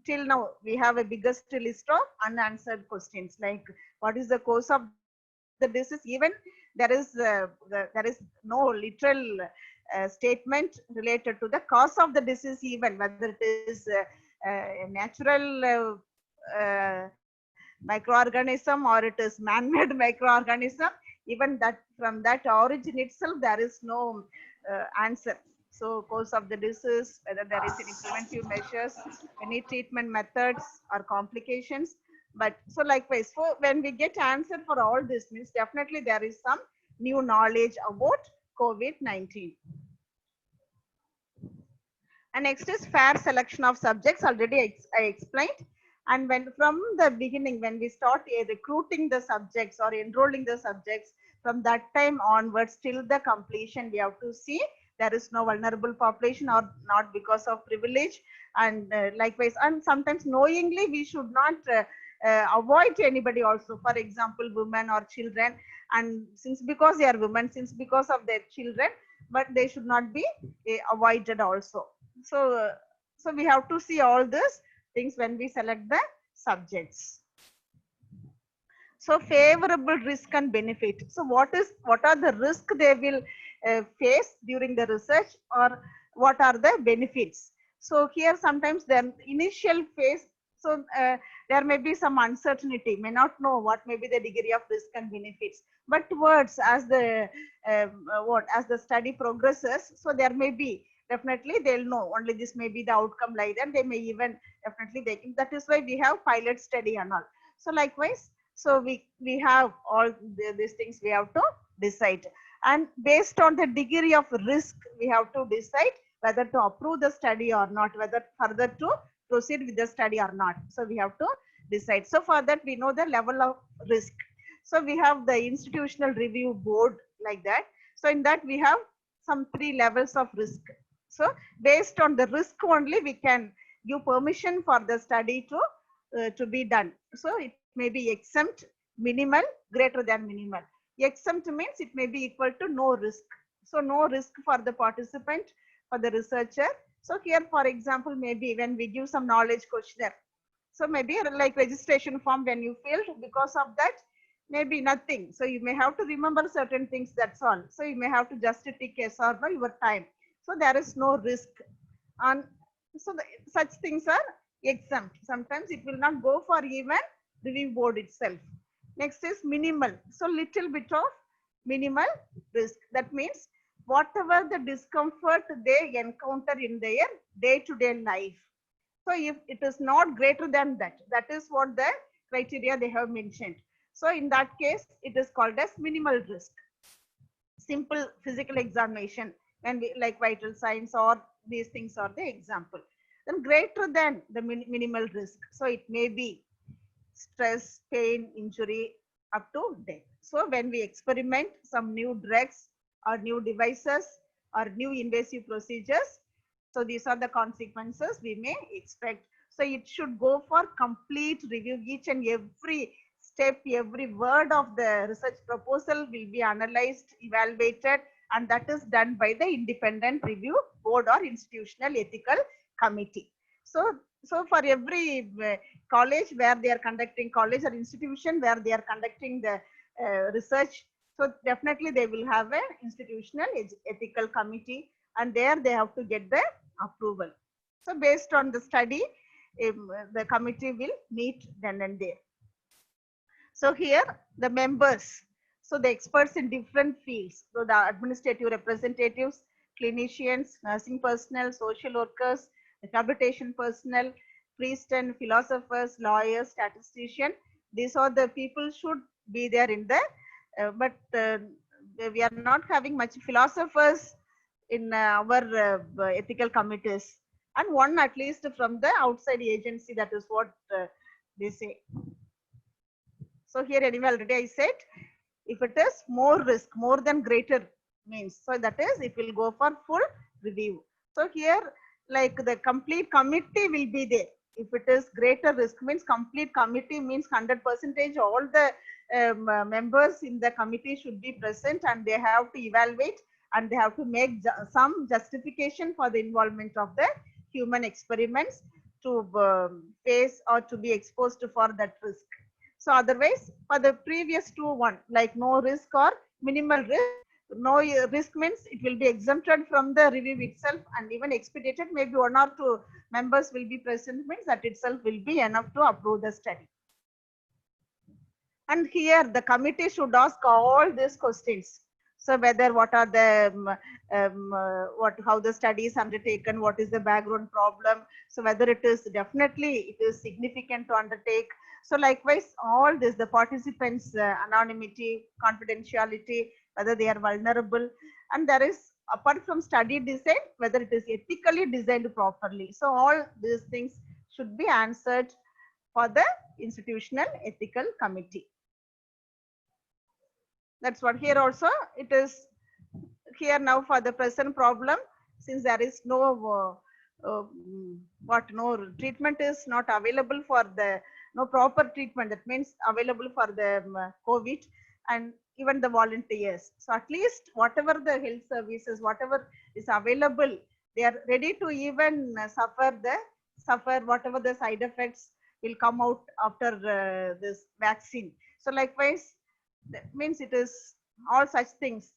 till now we have a biggest list of unanswered questions, like what is the cause of the disease. Even there is no literal statement related to the cause of the disease, even whether it is a natural microorganism or it is man-made microorganism. Even that, from that origin itself, there is no answer. So cause of the disease, whether there is any preventive measures, any treatment methods or complications. But so likewise, for when we get answer for all this, means definitely there is some new knowledge about COVID-19. And next is fair selection of subjects. Already I explained. And when from the beginning, when we start recruiting the subjects or enrolling the subjects, from that time onwards till the completion, we have to see there is no vulnerable population or not because of privilege. And likewise, and sometimes knowingly we should not avoid anybody also, for example women or children, and since because they are women, since because of their children, but they should not be avoided also. So so we have to see all these things when we select the subjects. So favorable risk and benefit. So what are the risk they will face during the research, or what are the benefits? So here sometimes the initial phase, so there may be some uncertainty, may not know what may be the degree of risk and benefits. But towards as the as the study progresses, so there may be definitely they'll know only this may be the outcome like that. They may even definitely that is why we have pilot study and all. So likewise, so we have all these things we have to decide, and based on the degree of risk we have to decide whether to approve the study or not, whether further to proceed with the study or not. So we have to decide. So for that we know the level of risk. So we have the institutional review board like that. So in that we have some 3 levels of risk. So based on the risk only we can give permission for the study to be done. So it may be exempt, minimal, greater than minimal. Exempt means it may be equal to no risk. So no risk for the participant, for the researcher. So here, for example, maybe when we give some knowledge questionnaire, so maybe like registration form, when you filled, because of that, maybe nothing. So you may have to remember certain things, that's all. So you may have to just tick yes or no your time. So there is no risk. And so such things are exempt. Sometimes it will not go for even review board itself. Next is minimal. So little bit of minimal risk. That means whatever the discomfort they encounter in their day-to-day life. So if it is not greater than that, that is what the criteria they have mentioned. So in that case, it is called as minimal risk. Simple physical examination, when we like vital signs or these things are the example. Then greater than the minimal risk. So it may be stress, pain, injury, up to death. So when we experiment some new drugs or new devices or new invasive procedures, so these are the consequences we may expect. So it should go for complete review. Each and every step, every word of the research proposal will be analyzed, evaluated, and that is done by the independent review board or institutional ethical committee. So for every college where they are conducting, college or institution where they are conducting the research, so definitely they will have an institutional ethical committee, and there they have to get the approval. So based on the study, the committee will meet then and there. So here the members, so the experts in different fields, so the administrative representatives, clinicians, nursing personnel, social workers, rehabilitation personnel, priests and philosophers, lawyers, statisticians. These are the people should be there in the, but we are not having much philosophers in our ethical committees, and one at least from the outside agency. That is what they say. So here anyway already I said, if it is more risk, more than greater means, so that is it will go for full review. So here like the complete committee will be there. If it is greater risk means complete committee means 100% all the members in the committee should be present, and they have to evaluate and they have to make some justification for the involvement of the human experiments to face or to be exposed for that risk. So otherwise, for the previous two one, like no risk or minimal risk, no risk means it will be exempted from the review itself, and even expedited, maybe 1 or 2 members will be present, means that itself will be enough to approve the study. And here the committee should ask all these questions. So whether what are the how the study is undertaken, what is the background problem, so whether it is definitely it is significant to undertake. So likewise all this, the participants anonymity, confidentiality, whether they are vulnerable, and there is apart from study design, whether it is ethically designed properly. So all these things should be answered for the institutional ethical committee. That's what here also it is here now for the present problem, since there is no no treatment is not available for the no proper treatment, that means available for the COVID and even the volunteers. So at least whatever the health services, whatever is available, they are ready to even suffer whatever the side effects will come out after this vaccine. So likewise, that means it is all such things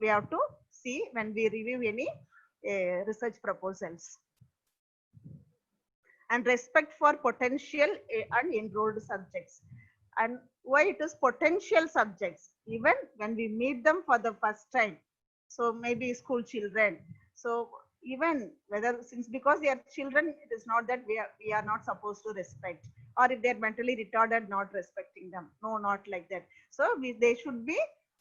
we have to see when we review any research proposals. And respect for potential and enrolled subjects. And why it is potential subjects, even when we meet them for the first time. So maybe school children. So even whether, since because they are children, it is not that we are not supposed to respect, or if they are mentally retarded, not respecting them. No, not like that. So they should be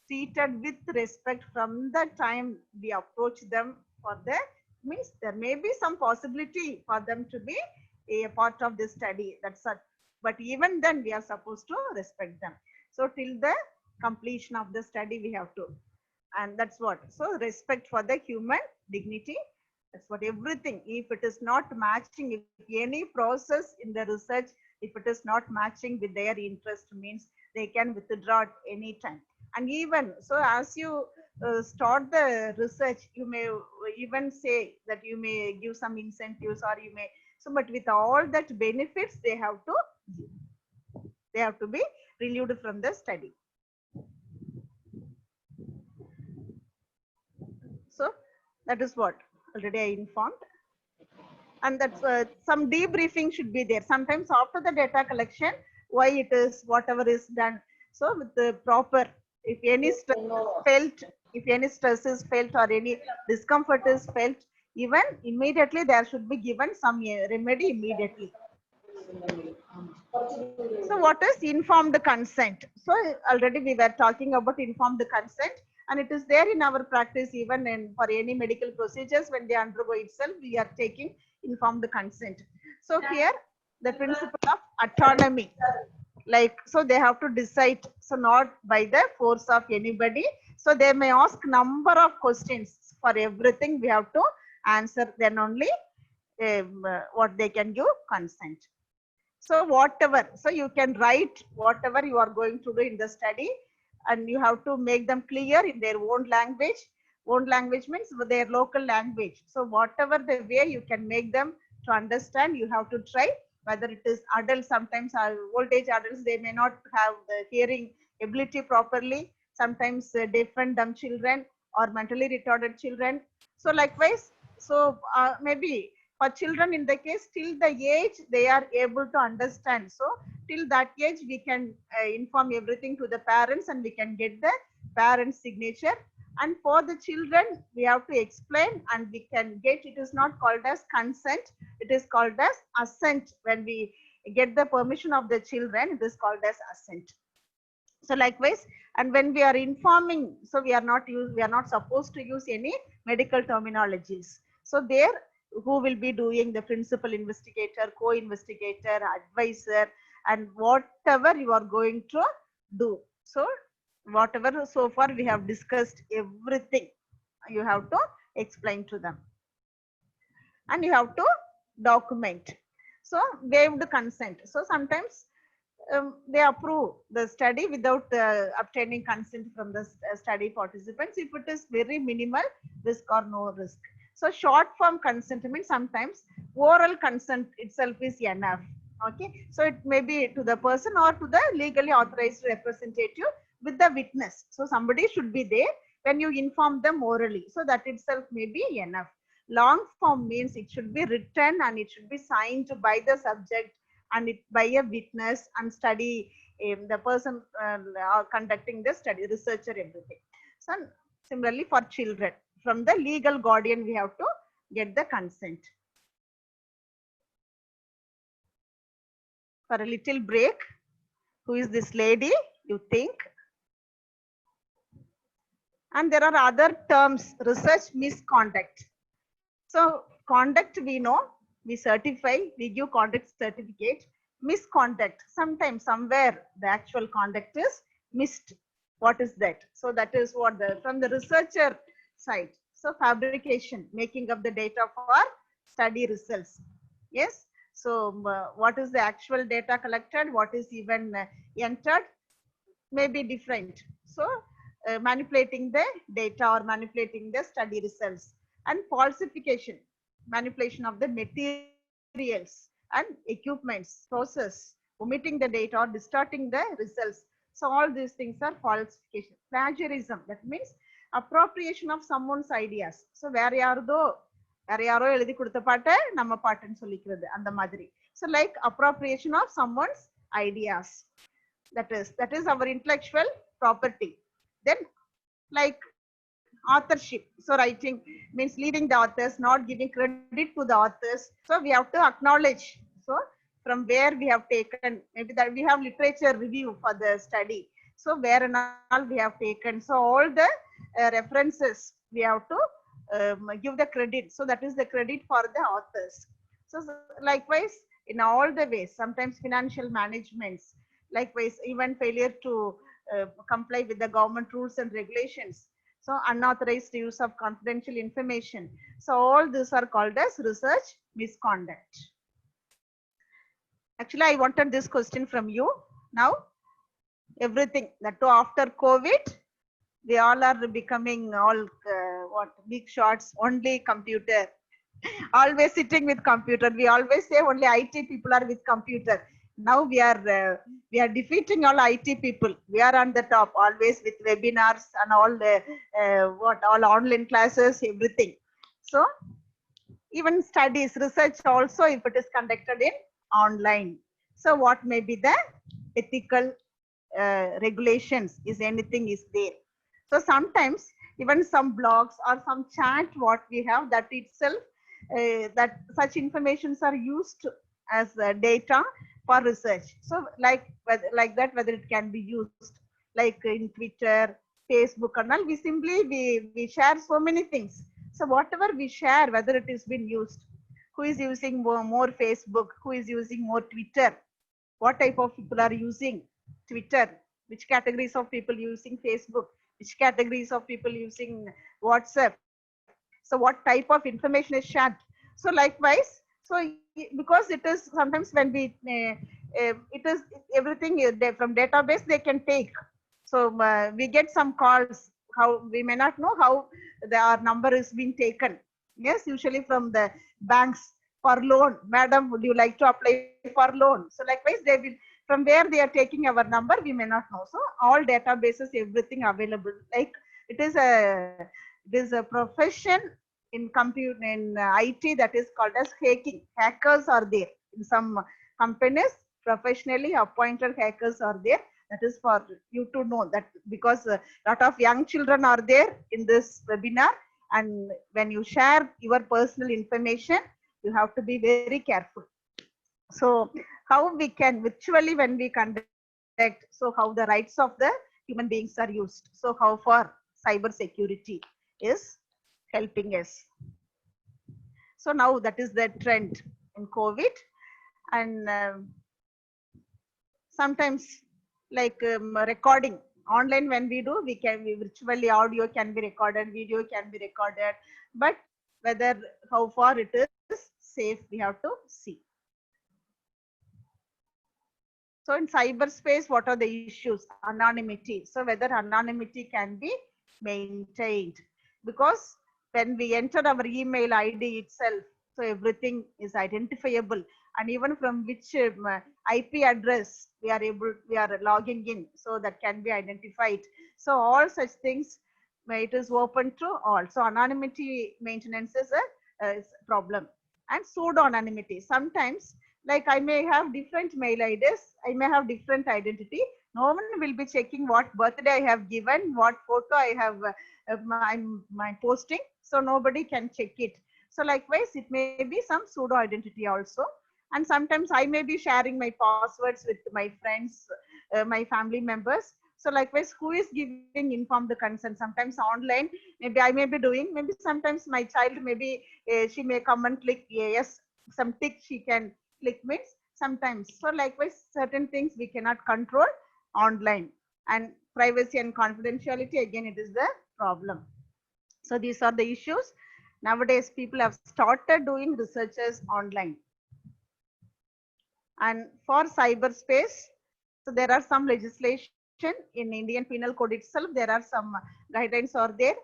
treated with respect from the time we approach them for the, means there may be some possibility for them to be a part of this study. That's such. But even then we are supposed to respect them. So till the completion of the study we have to, and that's what. So respect for the human dignity. That's what everything. If it is not matching, if any process in the research, if it is not matching with their interest, means they can withdraw at any time. And even so, as you start the research, you may even say that you may give some incentives, or you may. So, but with all that benefits, they have to be relieved from the study. So that is what already I informed. And that's some debriefing should be there. Sometimes after the data collection, why it is, whatever is done. So with the proper, if any stress is felt or any discomfort is felt, even immediately there should be given some remedy immediately. So what is informed consent? So already we were talking about informed consent, and it is there in our practice, even in for any medical procedures when they undergo itself, we are taking informed consent. So here the principle of autonomy, like, so they have to decide, so not by the force of anybody. So they may ask number of questions, for everything we have to answer, then only what they can give consent. So whatever, so you can write whatever you are going to do in the study, and you have to make them clear in their own language. Own language means their local language. So whatever the way you can make them to understand, you have to try. Whether it is adults, sometimes old age adults, they may not have the hearing ability properly. Sometimes deaf and dumb children or mentally retarded children. So likewise, so maybe for children in the case, till the age they are able to understand. So till that age we can inform everything to the parents, and we can get the parents' signature. And for the children, we have to explain, and we can get, it is not called as consent, it is called as assent. When we get the permission of the children, it is called as assent. So likewise, and when we are informing, so we are not supposed to use any medical terminologies. So there, who will be doing, the principal investigator, co-investigator, advisor, and whatever you are going to do. So whatever so far we have discussed, everything you have to explain to them, and you have to document. So waived consent. So sometimes they approve the study without obtaining consent from the study participants if it is very minimal risk or no risk. So short form consent means sometimes oral consent itself is enough. Okay, so it may be to the person or to the legally authorized representative with the witness. So somebody should be there when you inform them orally. So that itself may be enough. Long form means it should be written, and it should be signed by the subject, and it by a witness, and study the person conducting the study, researcher, everything. So similarly for children, from the legal guardian we have to get the consent. For a little break, who is this lady, you think? And there are other terms, research misconduct. So conduct we know, we certify, we give conduct certificate. misconduct. Sometimes somewhere the actual conduct is missed. What is that? So that is what from the researcher side. So fabrication, making up the data for study results. Yes. So what is the actual data collected? What is even entered may be different. So manipulating the data or manipulating the study results, and falsification, manipulation of the materials and equipments, process, omitting the data or distorting the results. So all these things are falsification. Plagiarism, that means appropriation of someone's ideas. So வேற யாரோ எழுதி கொடுத்த பாட்டை நம்ம பாட்டுன்னு சொல்லிக்கிறது அந்த மாதிரி. So like appropriation of someone's ideas. That is our intellectual property. Then like authorship. So writing means leaving the authors, not giving credit to the authors. So we have to acknowledge. So from where we have taken, maybe that we have literature review for the study. So where and all we have taken. So all the references we have to give the credit. So that is the credit for the authors. So likewise in all the ways, sometimes financial managements, likewise even failure to comply with the government rules and regulations. So unauthorized use of confidential information. So all these are called as research misconduct. Actually, I wanted this question from you. Now, everything that too after COVID, we all are becoming all what big shots, only computer, always sitting with computer. We always say only IT people are with computer. Now we are defeating all IT people. We are on the top, always with webinars and all the all online classes, everything. So even studies, research also, if it is conducted in online. So what may be the ethical regulations? Is anything is there? So sometimes even some blogs or some chat what we have, that itself that such informations are used as data for research. So like that, whether it can be used like in Twitter, Facebook and all, we simply we share so many things. So whatever we share, whether it is been used, who is using more Facebook, who is using more Twitter, what type of people are using Twitter, which categories of people using Facebook, which categories of people using WhatsApp. So what type of information is shared. So likewise, so because it is sometimes when we it is everything from database they can take. So we get some calls, how we may not know how our number is being taken. Yes, usually from the banks for loan. Madam, would you like to apply for loan? So likewise, they will, from where they are taking our number, we may not know. So all databases, everything available. Like it is a profession in computer, in IT, that is called as hacking. Hackers are there in some companies. Professionally appointed hackers are there. That is for you to know that, because a lot of young children are there in this webinar, and when you share your personal information, you have to be very careful. So how we can virtually, when we conduct, so how the rights of the human beings are used. So how far cyber security is helping us. So now that is the trend in COVID, and sometimes like recording online, when we do, we virtually audio can be recorded, video can be recorded, but whether how far it is safe, we have to see. So in cyberspace, what are the issues? Anonymity. So whether anonymity can be maintained, because when we enter our email ID itself, so everything is identifiable, and even from which IP address we are logging in, so that can be identified. So all such things, it is open to all. So anonymity maintenance is a problem. And pseudo anonymity. Sometimes, like I may have different mail IDs, I may have different identity. No one will be checking what birthday I have given, what photo I have my posting. So nobody can check it. So likewise, it may be some pseudo identity also. And sometimes I may be sharing my passwords with my friends, my family members. So likewise, who is giving informed consent? Sometimes online, maybe I may be doing, maybe sometimes my child, maybe she may come and click yes, some tick she can click means sometimes. So likewise, certain things we cannot control online, and privacy and confidentiality, again, it is the problem. So these are the issues. Nowadays, people have started doing researches online. And for cyberspace, so there are some legislation in Indian Penal Code itself. There are some guidelines are there,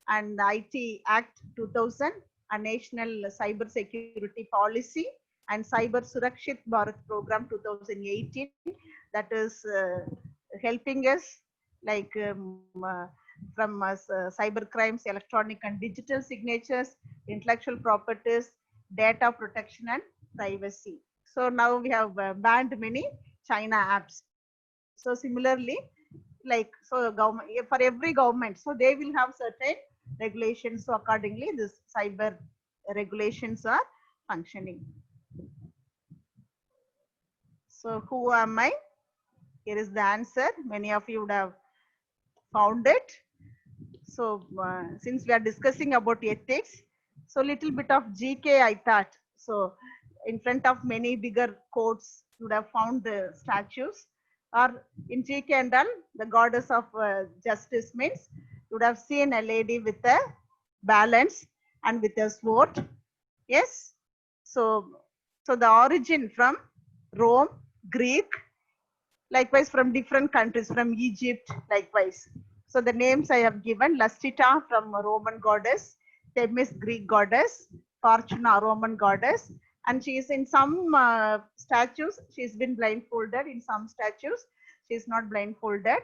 and the IT Act 2000, a national cyber security policy, and Cyber Surakshit Bharat program 2018, that is helping us like from cyber crimes, electronic and digital signatures, intellectual properties, data protection and privacy. So now we have banned many China apps. So similarly, like, so government, for every government, so they will have certain regulations. So accordingly, this cyber regulations are functioning. So who am I? Here is the answer. Many of you would have found it. So since we are discussing about ethics, so little bit of GK I thought. So in front of many bigger courts, you would have found the statues, or in GK and all, the goddess of justice means you would have seen a lady with a balance and with a sword. Yes. So the origin from Rome, Greek, likewise from different countries, from Egypt, likewise. So the names I have given: Lustita from Roman goddess, Themis Greek goddess, Fortuna Roman goddess, and she is in some statues, she's been blindfolded. In some statues, she is not blindfolded.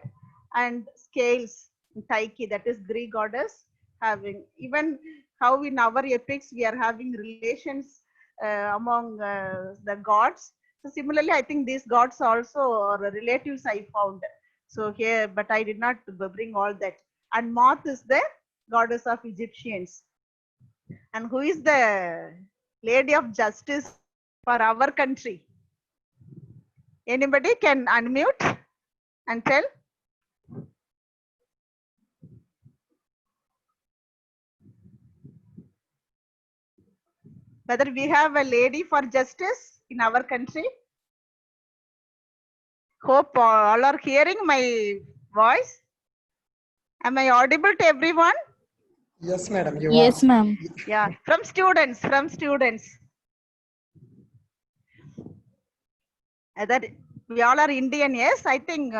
And Scales, Tyche, that is Greek goddess, having even how in our epics we are having relations among the gods. So similarly, I think these gods also are relatives I found. So here, but I did not bring all that. And Moth is the goddess of Egyptians. And who is the lady of justice for our country? Anybody can unmute and tell? Whether we have a lady for justice in our country? Hope all are hearing my voice. Am I audible to everyone? Yes, madam, you Yes, are. ma'am. Yeah, from students, That we all are Indian, yes. I think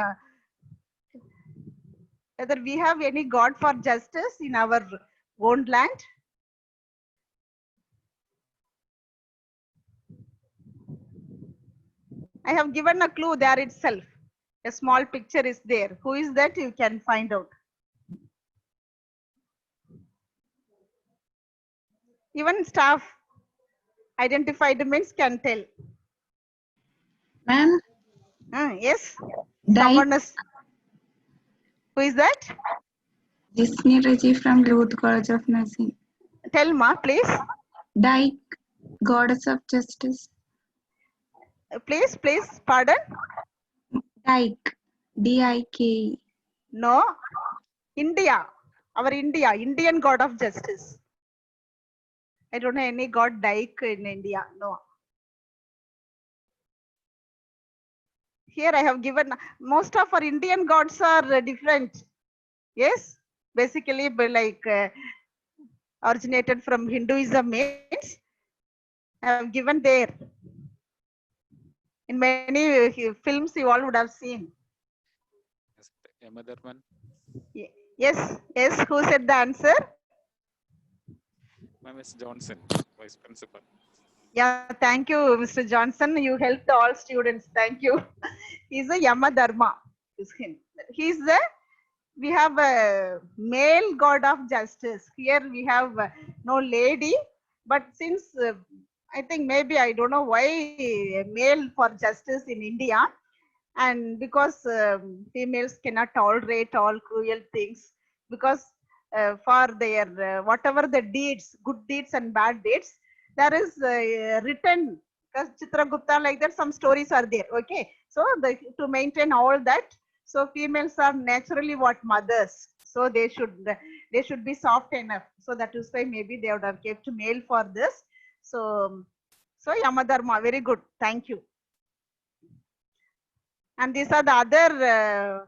whether we have any god for justice in our own land? I have given a clue there itself. A small picture is there. Who is that? You can find out. Even staff identified means can tell. Ma'am, Yes. Dyke, Someone is. Who is that? Disney Reggie from Luth College of Nursing. Tell ma, please. Dyke, Goddess of Justice. Please, pardon. Dyke, D-I-K-E. No. India. Our India, Indian god of justice. I don't know any god Dyke in India. No. Here I have given, most of our Indian gods are different. Yes. Basically, like originated from Hinduism means I have given there. In many films you all would have seen. Yamadharman. Yes. Who said the answer? Ms. Johnson, Vice Principal. Yeah, thank you, Mr. Johnson. You helped all students. Thank you. He's a Yamadharma. Is him. He's the, we have a male god of justice. Here we have no lady, but since I think maybe I don't know why male for justice in India, and because females cannot tolerate all cruel things, because for their whatever the deeds, good deeds and bad deeds, there is written, because Chitragupta, like that, some stories are there. Okay, so to maintain all that, so females are naturally what, mothers, so they should be soft enough. So that is why maybe they would have kept male for this. So Yamadharma, very good, thank you. And these are the other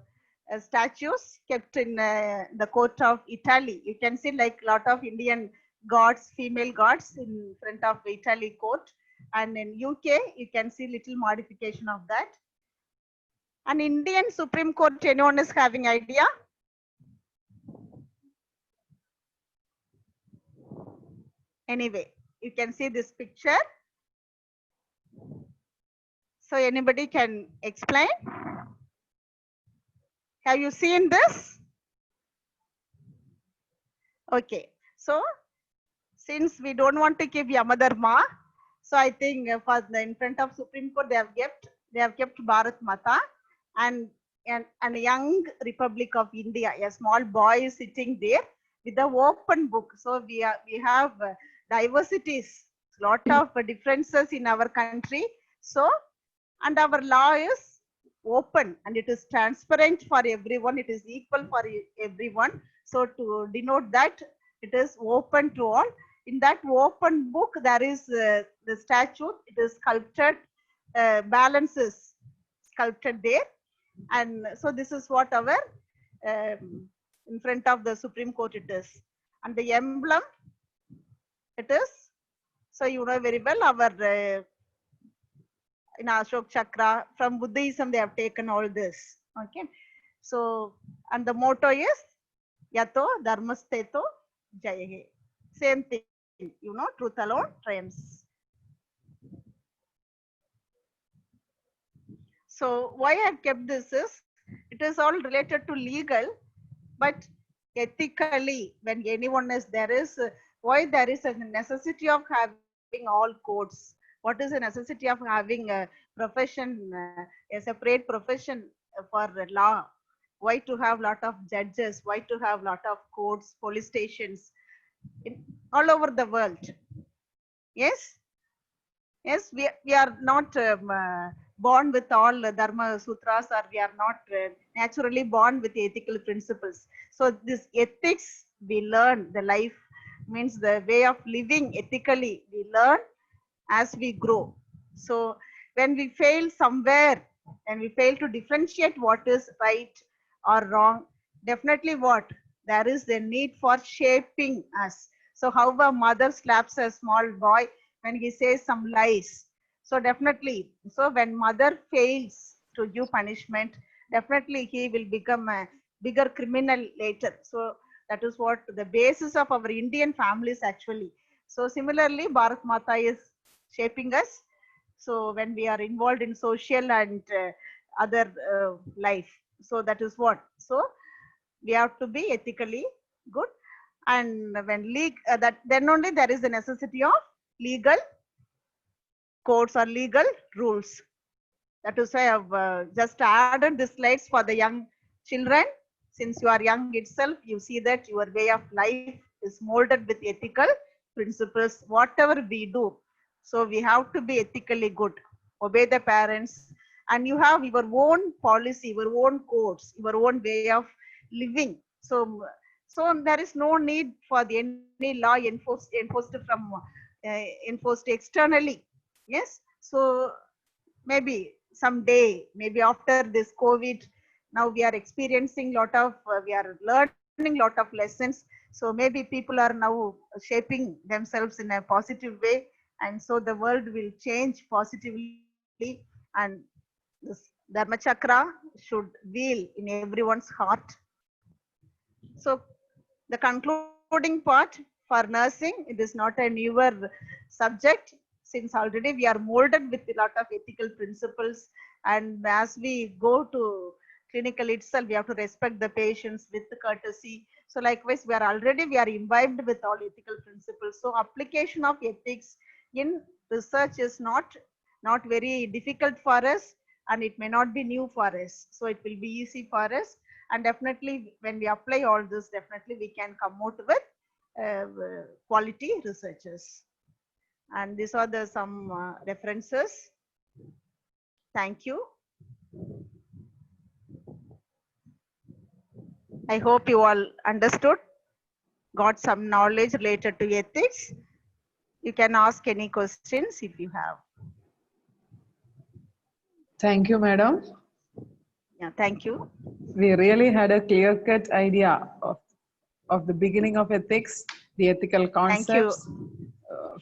statues kept in the court of Italy. You can see like a lot of Indian gods, female gods in front of Italy court. And in UK, you can see little modification of that. And Indian Supreme Court, anyone is having idea? Anyway, you can see this picture. So anybody can explain? Have you seen this? Okay. So since we don't want to keep Yamadharma, so I think for the in front of Supreme Court they have kept Bharat Mata and a young Republic of India. A small boy is sitting there with the open book. So we have diversities, lot of differences in our country. So and our law is open and it is transparent for everyone. It is equal for everyone. So to denote that it is open to all. In that open book, there is the statute. It is sculpted, balances sculpted there. And so this is what our in front of the Supreme Court it is. And the emblem, it is, so you know very well, our in Ashok Chakra, from Buddhism they have taken all this. Okay. So, and the motto is Yato Dharmasteto Jayahe. Same thing, you know, truth alone triumphs. So why I have kept this is, it is all related to legal, but ethically, when anyone is, there is, why there is a necessity of having all codes. What is the necessity of having a profession, a separate profession for law? Why to have lot of judges? Why to have lot of courts, police stations all over the world? Yes, yes, we are not born with all Dharma Sutras, or we are not naturally born with ethical principles. So this ethics we learn, the life means the way of living ethically we learn as we grow. So when we fail somewhere and we fail to differentiate what is right or wrong, definitely what? There is the need for shaping us. So how a mother slaps a small boy when he says some lies. So definitely, so when mother fails to give punishment, definitely he will become a bigger criminal later. So that is what the basis of our Indian families actually. So similarly, Bharat Mata is shaping us. So when we are involved in social and other life, so that is what. So we have to be ethically good, and when that then only there is the necessity of legal codes or legal rules. That is why I have just added the slides for the young children. Since you are young itself, you see that your way of life is molded with ethical principles, whatever we do. So we have to be ethically good, obey the parents, and you have your own policy, your own codes, your own way of living. So there is no need for the any law enforced externally. Yes. So maybe someday, maybe after this COVID, now we are experiencing lot of, we are learning lot of lessons. So maybe people are now shaping themselves in a positive way. And so the world will change positively, and this Dharma Chakra should wheel in everyone's heart. So the concluding part for nursing, it is not a newer subject, since already we are molded with a lot of ethical principles, and as we go to clinical itself, we have to respect the patients with courtesy. So likewise, we are imbibed with all ethical principles. So application of ethics in research is not very difficult for us, and it may not be new for us. So it will be easy for us, and definitely when we apply all this, definitely we can come out with quality researchers. And these are the some references. Thank you. I hope you all understood, got some knowledge related to ethics. You can ask any questions if you have. Thank you, madam. Yeah, thank you. We really had a clear-cut idea of the beginning of ethics, the ethical Thank you. concepts,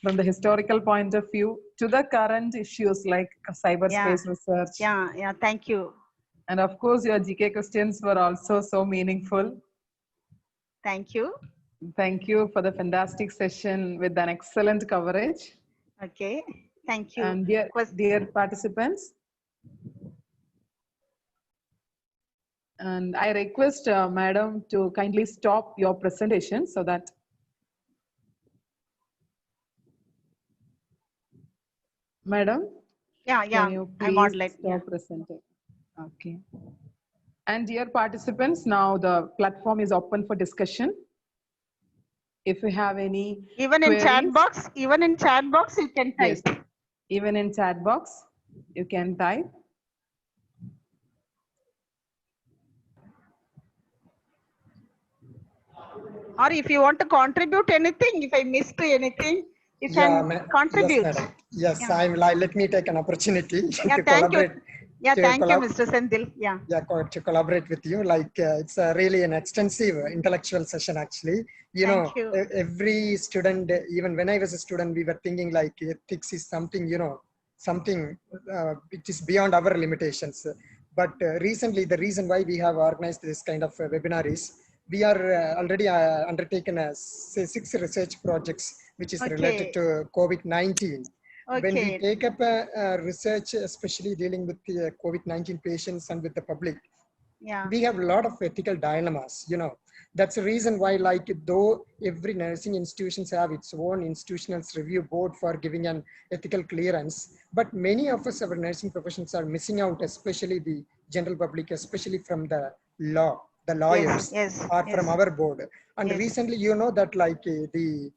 from the historical point of view to the current issues like cyberspace research. Yeah, thank you. And of course, your GK questions were also so meaningful. Thank you. Thank you for the fantastic session with an excellent coverage. Okay, thank you. And dear participants, and I request Madam to kindly stop your presentation so that Madam, Yeah, can you I please moderate. stop Yeah. presenting? Okay. And dear participants, now the platform is open for discussion. If you have any Even in chat box, you can type. yes, even in chat box, you can type. Or if you want to contribute anything, if I missed anything, you can contribute. Yes, madam. Yes, Yeah. I'm like, let me take an opportunity Yeah, to thank collaborate. you. Yeah, to thank you, collab- Mr. Sendil. Yeah. Yeah, to collaborate with you. Like it's really an extensive intellectual session, actually. You know, Thank you. every student, even when I was a student, we were thinking like ethics is something, something which is beyond our limitations. But recently, the reason why we have organized this kind of webinar is we are already undertaken say 6 research projects which is related to COVID-19. When we take up research, especially dealing with the COVID-19 patients and with the public, we have a lot of ethical dilemmas, That's the reason why, like, though every nursing institutions have its own institutional review board for giving an ethical clearance, but many of us, our nursing professions are missing out, especially the general public, especially from the lawyers or from our board. And recently, that like the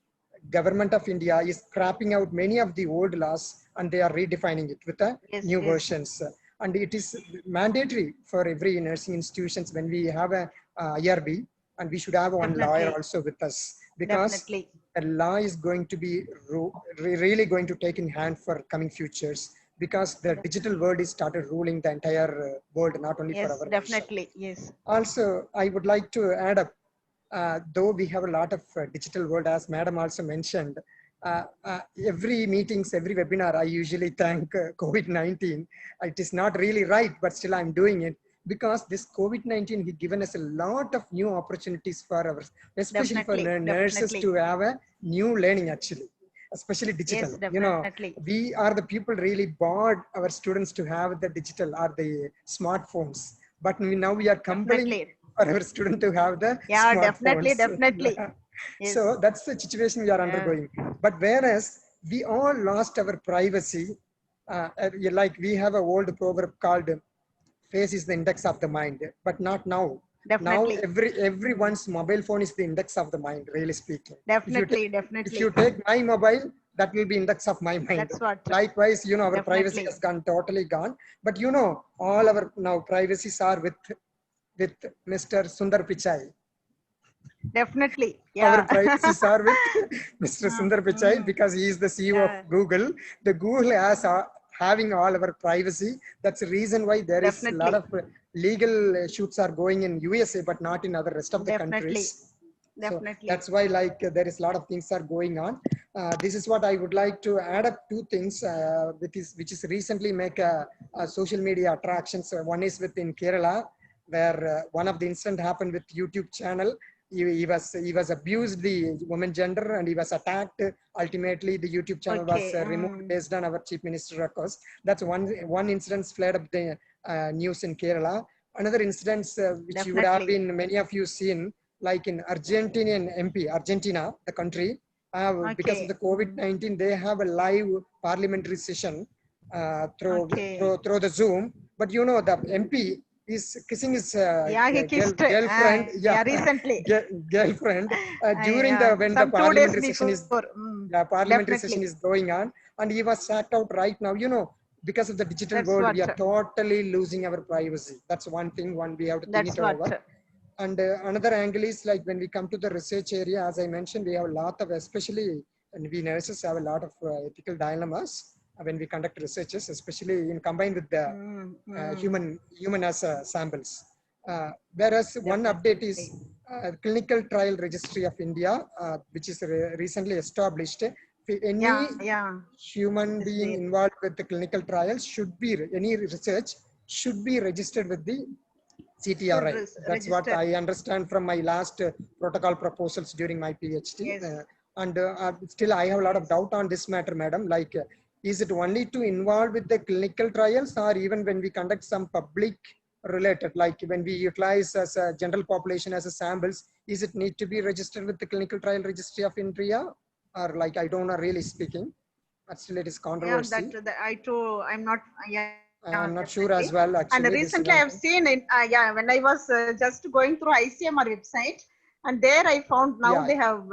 government of India is scrapping out many of the old laws and they are redefining it with the new versions. And it is mandatory for every nursing institutions when we have a IRB, and we should have one lawyer also with us, because a law is going to be really going to take in hand for coming futures, because the digital world is started ruling the entire world, not only for our Definitely. nation. Yes. Also, I would like to add up, though we have a lot of digital world, as madam also mentioned, every meetings, every webinar, I usually thank COVID-19. It is not really right, but still I'm doing it, because this COVID-19 has given us a lot of new opportunities for our, especially for nurses to have a new learning, actually, especially digital. We are the people really bored our students to have the digital or the smartphones, but now we are compelling for our student to have the smartphones. Definitely. Yes. So that's the situation we are undergoing. But whereas we all lost our privacy, like we have an old proverb called "face is the index of the mind," but not now. Definitely. Now everyone's mobile phone is the index of the mind, really speaking. Definitely. If you take my mobile, that will be index of my mind. That's what. Likewise, our privacy has gone totally gone. But all our now privacies are with Mr. Sundar Pichai. Definitely. Our privacies are with Mr. Sundar Pichai, because he is the CEO of Google. The Google has having all our privacy. That's the reason why there is a lot of legal shoots are going in USA, but not in other rest of the countries. Definitely. So that's why there is a lot of things are going on. This is what I would like to add up 2 things, which is recently make a social media attractions. One is within Kerala, where one of the incident happened with YouTube channel. He was abused the woman gender and he was attacked. Ultimately, the YouTube channel was removed based on our chief minister request. That's one incident flared up the news in Kerala. Another incident which you would have been many of you seen, like in Argentina, the country, because of the COVID-19, they have a live parliamentary session through the Zoom. But the MP is kissing his girlfriend. Recently. Girlfriend during when the parliamentary session is session is going on, and he was sacked out right now. Because of the digital world, we are totally losing our privacy. That's one thing. We have to think it over. And another angle is like when we come to the research area, as I mentioned, we have a lot of, especially, and we nurses have a lot of ethical dilemmas. when we conduct researches, especially in combined with the human as samples. Whereas one update is Clinical Trial Registry of India, which is recently established. Any human being involved with the clinical trials should be, any research should be registered with the CTRI. That's what I understand from my last protocol proposals during my PhD. And still I have a lot of doubt on this matter, madam. Like, is it only to involve with the clinical trials, or even when we conduct some public related, like when we utilize as a general population as a samples, is it need to be registered with the Clinical Trial Registry of India? Or like, I don't know, really speaking, but still it is controversy. I'm not, I'm not sure as well, actually. And recently I have seen it, when I was just going through ICMR website, and there I found now they have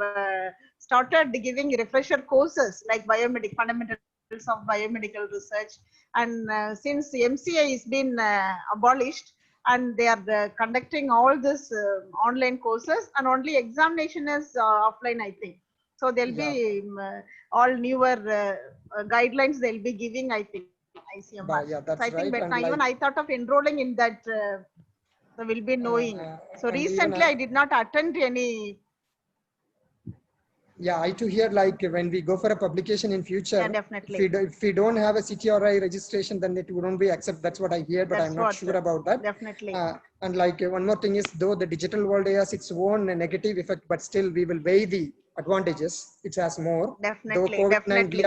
started giving refresher courses like fundamentals of biomedical research. And since MCI has been abolished, and they are conducting all this online courses, and only examination is offline, I think. So there'll be all newer guidelines they'll be giving, I think. ICMR. That's so I think, right. but even I thought of enrolling in that. So we'll be knowing. So recently I did not attend any. I too hear, like, when we go for a publication in future, definitely. If we don't have a CTRI registration, then it wouldn't be accepted. That's what I hear, but I'm not sure about that. Definitely. And like, one more thing is, though the digital world has its own negative effect, but still we will weigh the advantages. It has more. Definitely. Though Definitely.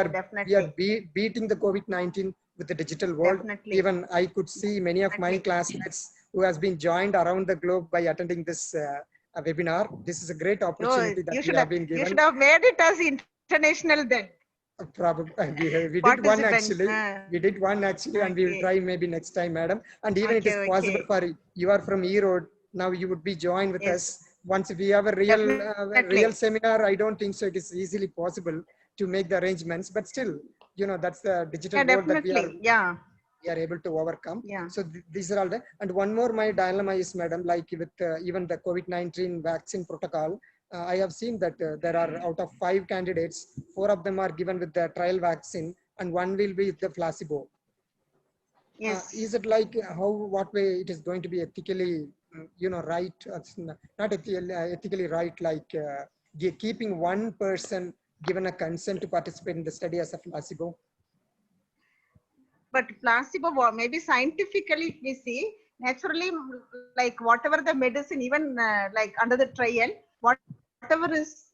we are beating the COVID-19 with the digital world. Definitely. Even I could see many of my classmates who has been joined around the globe by attending this webinar. This is a great opportunity that we have been given. You should have made it as international then. Probably we did one actually. We did one actually, and we will try maybe next time, madam. And even it is possible for you are from Erode. Now you would be joined with us. Once we have a real seminar, I don't think so it is easily possible to make the arrangements. But still, you know, that's the digital world that we are able to overcome. So these are all the. And one more, my dilemma is, madam, like with even the COVID-19 vaccine protocol, I have seen that there are, out of 5 candidates, 4 of them are given with the trial vaccine and 1 will be the placebo. Is it like what way it is going to be ethically, you know, right? Not ethically right, like keeping one person given a consent to participate in the study as a placebo? But placebo, maybe scientifically, if we see, naturally, like whatever the medicine, even like under the trial, whatever is,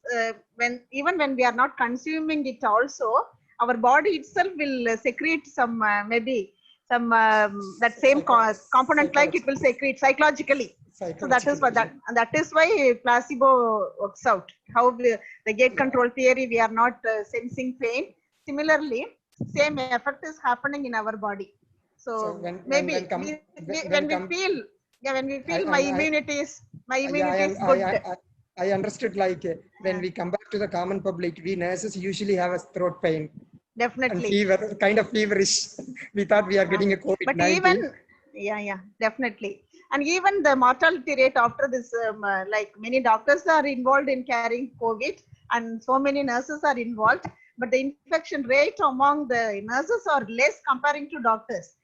even when we are not consuming it also, our body itself will secrete some, maybe some, that same component, like it will secrete psychologically. So that is what that is why placebo works out. How the gate control theory, we are not sensing pain. Similarly, same effect is happening in our body. So when we feel my immunity is good. I understood, like when we come back to the common public, we nurses usually have a throat pain. Definitely. And fever, kind of feverish. We thought we are getting a COVID-19. But even, definitely. And even the mortality rate after this, like many doctors are involved in carrying COVID, and so many nurses are involved. But the infection rate among the nurses are less comparing to doctors.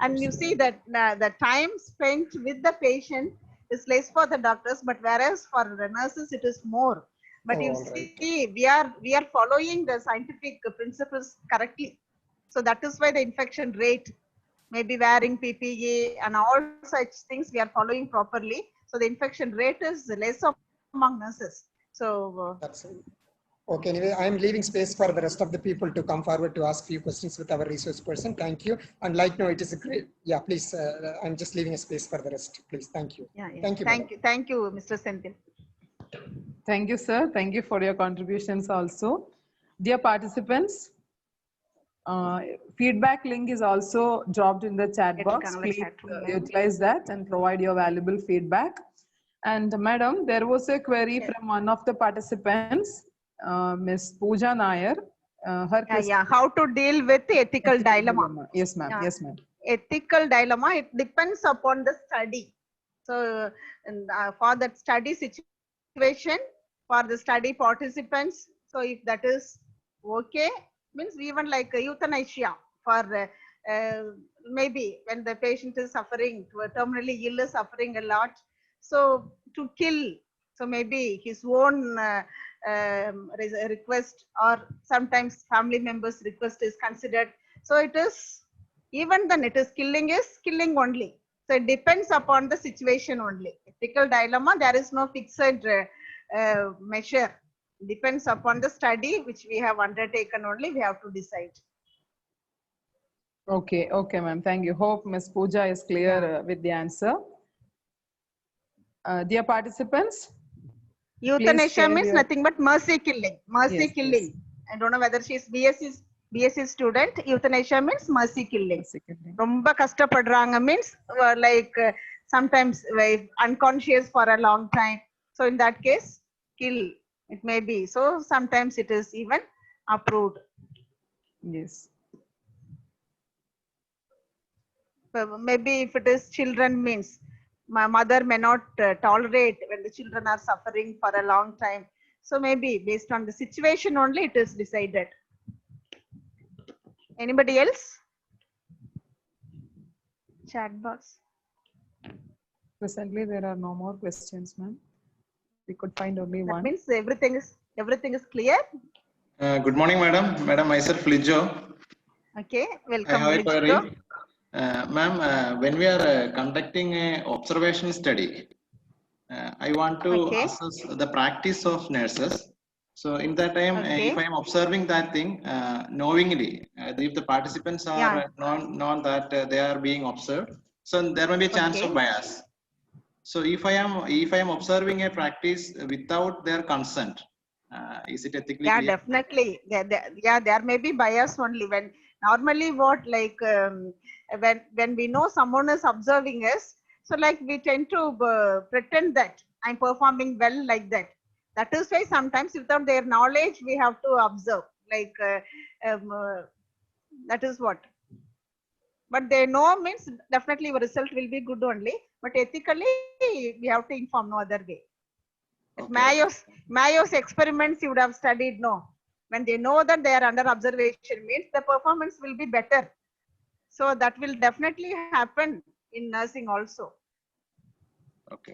And you see that the time spent with the patient is less for the doctors, but whereas for the nurses it is more. But you see, we are following the scientific principles correctly. So that is why the infection rate, maybe wearing PPE and all such things, we are following properly. So the infection rate is less among nurses. So that's it. Okay, anyway, I'm leaving space for the rest of the people to come forward to ask few questions with our resource person. Thank you. And like, no, it is a great, please, I'm just leaving a space for the rest, please. Thank you. Thank you. Thank you, Mr. Senthil. Thank you, sir. Thank you for your contributions also. Dear participants, feedback link is also dropped in the chat box. Please utilize that and provide your valuable feedback. And madam, there was a query from one of the participants, Ms. Pooja Nair. Her question, how to deal with the ethical dilemma. Yes, ma'am. Yes, ma'am. Ethical dilemma, it depends upon the study. So for that study situation, for the study participants, so if that is okay, means even like euthanasia for maybe when the patient is suffering, terminally ill, is suffering a lot, so to kill, so maybe his own request or sometimes family members request is considered. So it is, even then it is killing only. So it depends upon the situation only. Ethical dilemma, there is no fixed measure. Depends upon the study which we have undertaken only, we have to decide. Okay, okay, ma'am. Thank you. Hope Ms. Pooja is clear with the answer. Dear participants, Euthanasia share means your- nothing but mercy killing. Mercy Yes, killing. yes. I don't know whether she is BSc student. Euthanasia means mercy killing. Basically. Romba kashtapadranga means like sometimes unconscious for a long time. So in that case, kill. It may be. So sometimes it is even approved. Yes. Maybe if it is children means my mother may not tolerate when the children are suffering for a long time. So maybe based on the situation only it is decided. Anybody else? Chat box. Presently, there are no more questions, ma'am. We could find only That one. means everything is clear. Good morning, madam. Madam, myself Lijo. Okay, I welcome. have a Lijo. query. Ma'am, when we are conducting a observation study, I want to Okay. assess the practice of nurses. So in that time, Okay. if I am observing that thing knowingly, if the participants are Yeah. known that they are being observed, so there may be a chance Okay. of bias. So if I am observing a practice without their consent, is it ethically Yeah, clear? definitely. There may be bias only when normally what like when we know someone is observing us, so like we tend to pretend that I'm performing well like that. That is why sometimes without their knowledge we have to observe. Like that is what. But they know means definitely your result will be good only. But ethically we have to inform no other way. Okay. Mayo's experiments you would have studied, no. When they know that they are under observation means the performance will be better. So that will definitely happen in nursing also. Okay.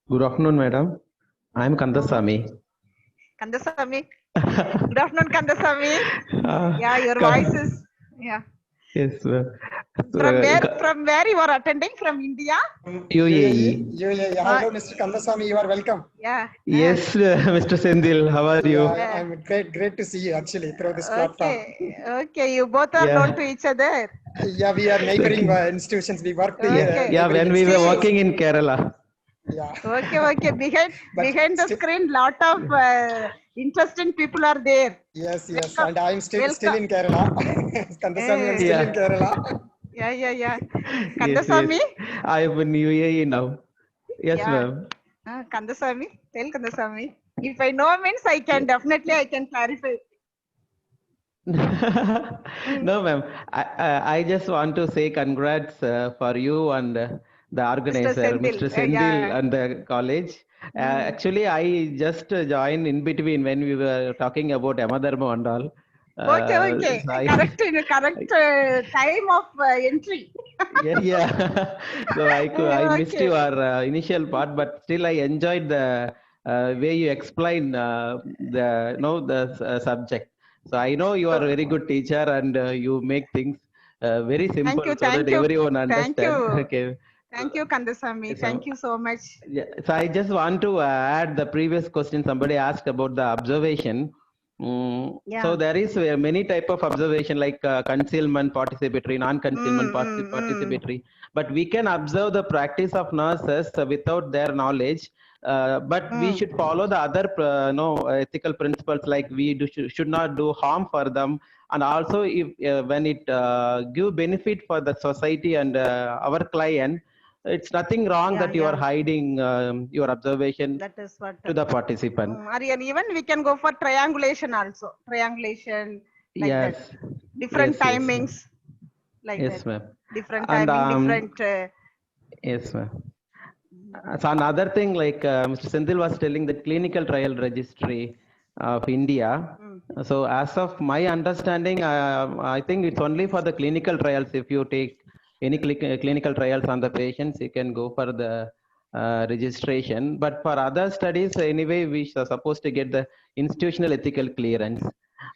Good afternoon, madam. I am Kandasamy. Kandasamy. Good afternoon, Kandasamy. Uh, Yeah, your Ka- voice is, yeah. Yes, ma'am. From where you are attending? From India? UAE. UAE. Hello, Mr. Kandasamy. You are welcome. Yeah. Yes, Mr. Sendil, how are you? Yeah, I'm great to see you actually through this platform. Okay. You both are Yeah. known to each other. Yeah, we are neighboring institutions. We work together. Okay. Yeah, neighboring when we were institutions. working in Kerala. Yeah. Okay. But Behind the still- screen, lot of interesting people are there. Yes. Welcome. And I'm still Welcome. in Kerala. Kandasamy, I'm still Yeah. in Kerala. Yeah. Yes, Kandasamy? I am in UAE now. Yes, Yeah. ma'am. Kandasamy? Tell Kandasamy. If I know means I can clarify. No, ma'am. I just want to say congrats for you and the organizer, Sendil. Mr. Sendil, Yeah. and the college. Actually, I just joined in between when we were talking about Yamadharma and all. Okay. So I- Correct time of entry. yeah. So I missed Okay. your initial part, but still I enjoyed the way you explain the subject. So I know you are a very good teacher and you make things very simple so that Thank you. everyone Thank understand. you. Okay. Thank you, Kandasamy. So- Thank you so much. Yeah, so I just want to add the previous question somebody asked about the observation. Yeah. So there is many type of observation like concealment, participatory, non-concealment, participatory. But we can observe the practice of nurses without their knowledge. But we should follow the other ethical principles like should not do harm for them, and also if when it give benefit for the society and our client, it's nothing wrong Yeah, that you are yeah. hiding your observation That is what. to the participant. Or even we can go for triangulation also. Triangulation like Yes. that. Different Yes, yes, ma'am. timings like Yes, that. ma'am. Different And, timing, different. Yes, ma'am. So another thing, like Mr. Sendil was telling, that clinical trial registry. of India. So as of my understanding, I think it's only for the clinical trials. If you take any clinical trials on the patients, you can go for the registration. But for other studies, anyway, we are supposed to get the institutional ethical clearance.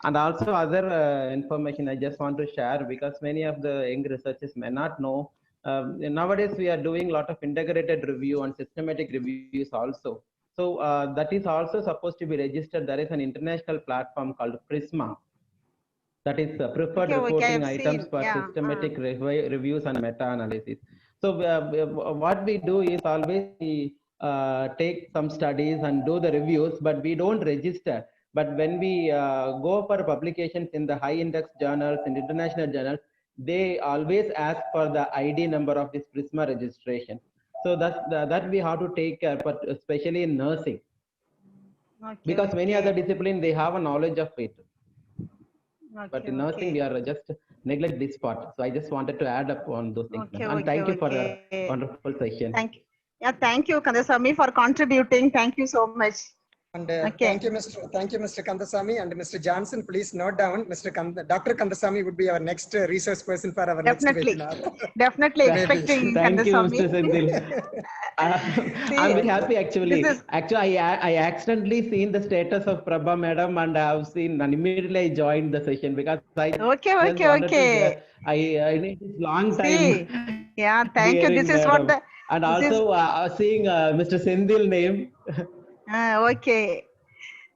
And also other information I just want to share, because many of the young researchers may not know. Nowadays, we are doing a lot of integrated review and systematic reviews also. So that is also supposed to be registered. There is an international platform called PRISMA, that is preferred Okay, I reporting have items seen. for Yeah. systematic reviews and meta-analysis. So what we do is always we take some studies and do the reviews, but we don't register. But when we go for publications in the high index journals and international journals, they always ask for the ID number of this PRISMA registration. So that we have to take care, but especially in nursing, Okay, because many other disciplines they have a knowledge of it. But in nursing, we are just neglect this part. So I just wanted to add up on those things. Okay, And thank you for your wonderful session. Thank you. Yeah, thank you, Kandasamy, for contributing. Thank you so much. And Okay. thank you, Mr. Kandasamy, and Mr. Johnson. Please note down, Dr. Kandasamy would be our next resource person for our Definitely. next webinar. Definitely expecting Thank you, Kandasamy. Mr. Sendil. I'm very happy actually. Actually, I accidentally seen the status of Prabha Madam, and I've seen, and immediately I joined the session because I just wanted to. I need this long time. Yeah, thank you. This is Madam. what the. And also seeing Mr. Sendil name. Okay.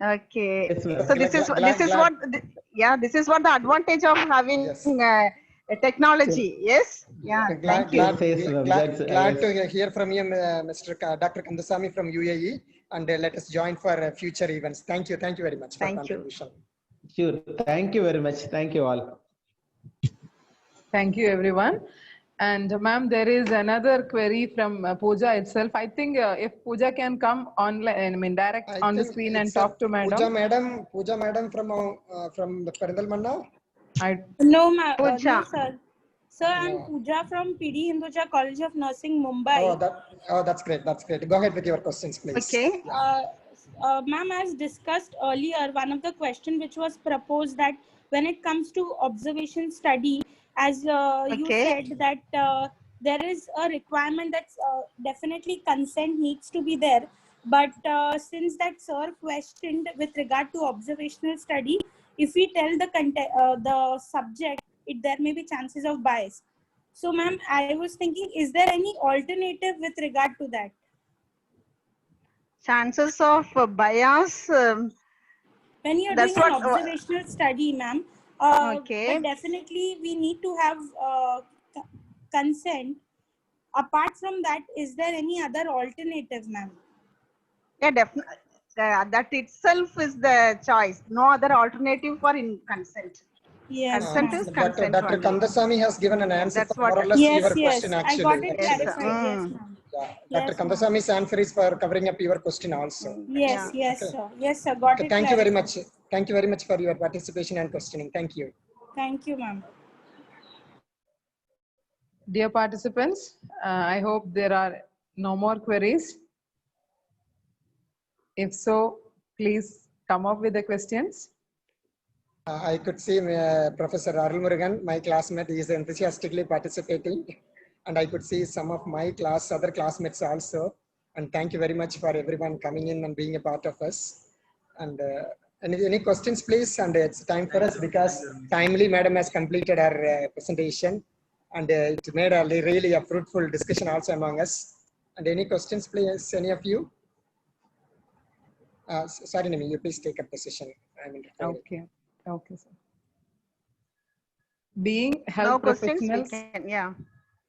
Okay. Yes, So this is what the advantage of having a technology. Yes. Yeah. Thank you. Glad to hear from you, Dr. Kandasamy from UAE, and let us join for future events. Thank you. Thank you very much for contribution. Sure. Thank you very much. Thank you all. Thank you, everyone. And ma'am, there is another query from Pooja itself. I think if Pooja can come online, I mean, direct on the screen and talk to madam. Pooja madam from Perindalmanna? No, ma'am. No, Pooja. sir. Sir, I'm Pooja from PD Hinduja College of Nursing, Mumbai. That's great. That's great. Go ahead with your questions, please. Okay. Ma'am, as discussed earlier, one of the questions which was proposed that when it comes to observation study, as you said that there is a requirement that definitely consent needs to be there. But since that sir questioned with regard to observational study, if we tell the subject, there may be chances of bias. So, ma'am, I was thinking, is there any alternative with regard to that? Chances of bias. When you're doing an observational study, ma'am, but definitely we need to have consent. Apart from that, is there any other alternative, ma'am? Yeah, definitely. That itself is the choice. No other alternative for consent. Yes, consent is consent. Dr. Kandasamy has given an answer That's for more or less your question actually. I got it clarified. Yes, ma'am. Yeah. Dr. Kandasamy's answer is for covering up your question also. Yes, sir. Yes, sir. Got it. Thank you very much. Thank you very much for your participation and questioning. Thank you. Thank you, ma'am. Dear participants, I hope there are no more queries. If so, please come up with the questions. I could see Professor Arul Murugan, my classmate, is enthusiastically participating. And I could see some of my other classmates also. And thank you very much for everyone coming in and being a part of us. And any questions, please? And it's time for us because timely madam has completed her presentation. And it made a really fruitful discussion also among us. And any questions, please, any of you? Sorry, Nimi, you please take up the session. Okay, sir. Being health professionals.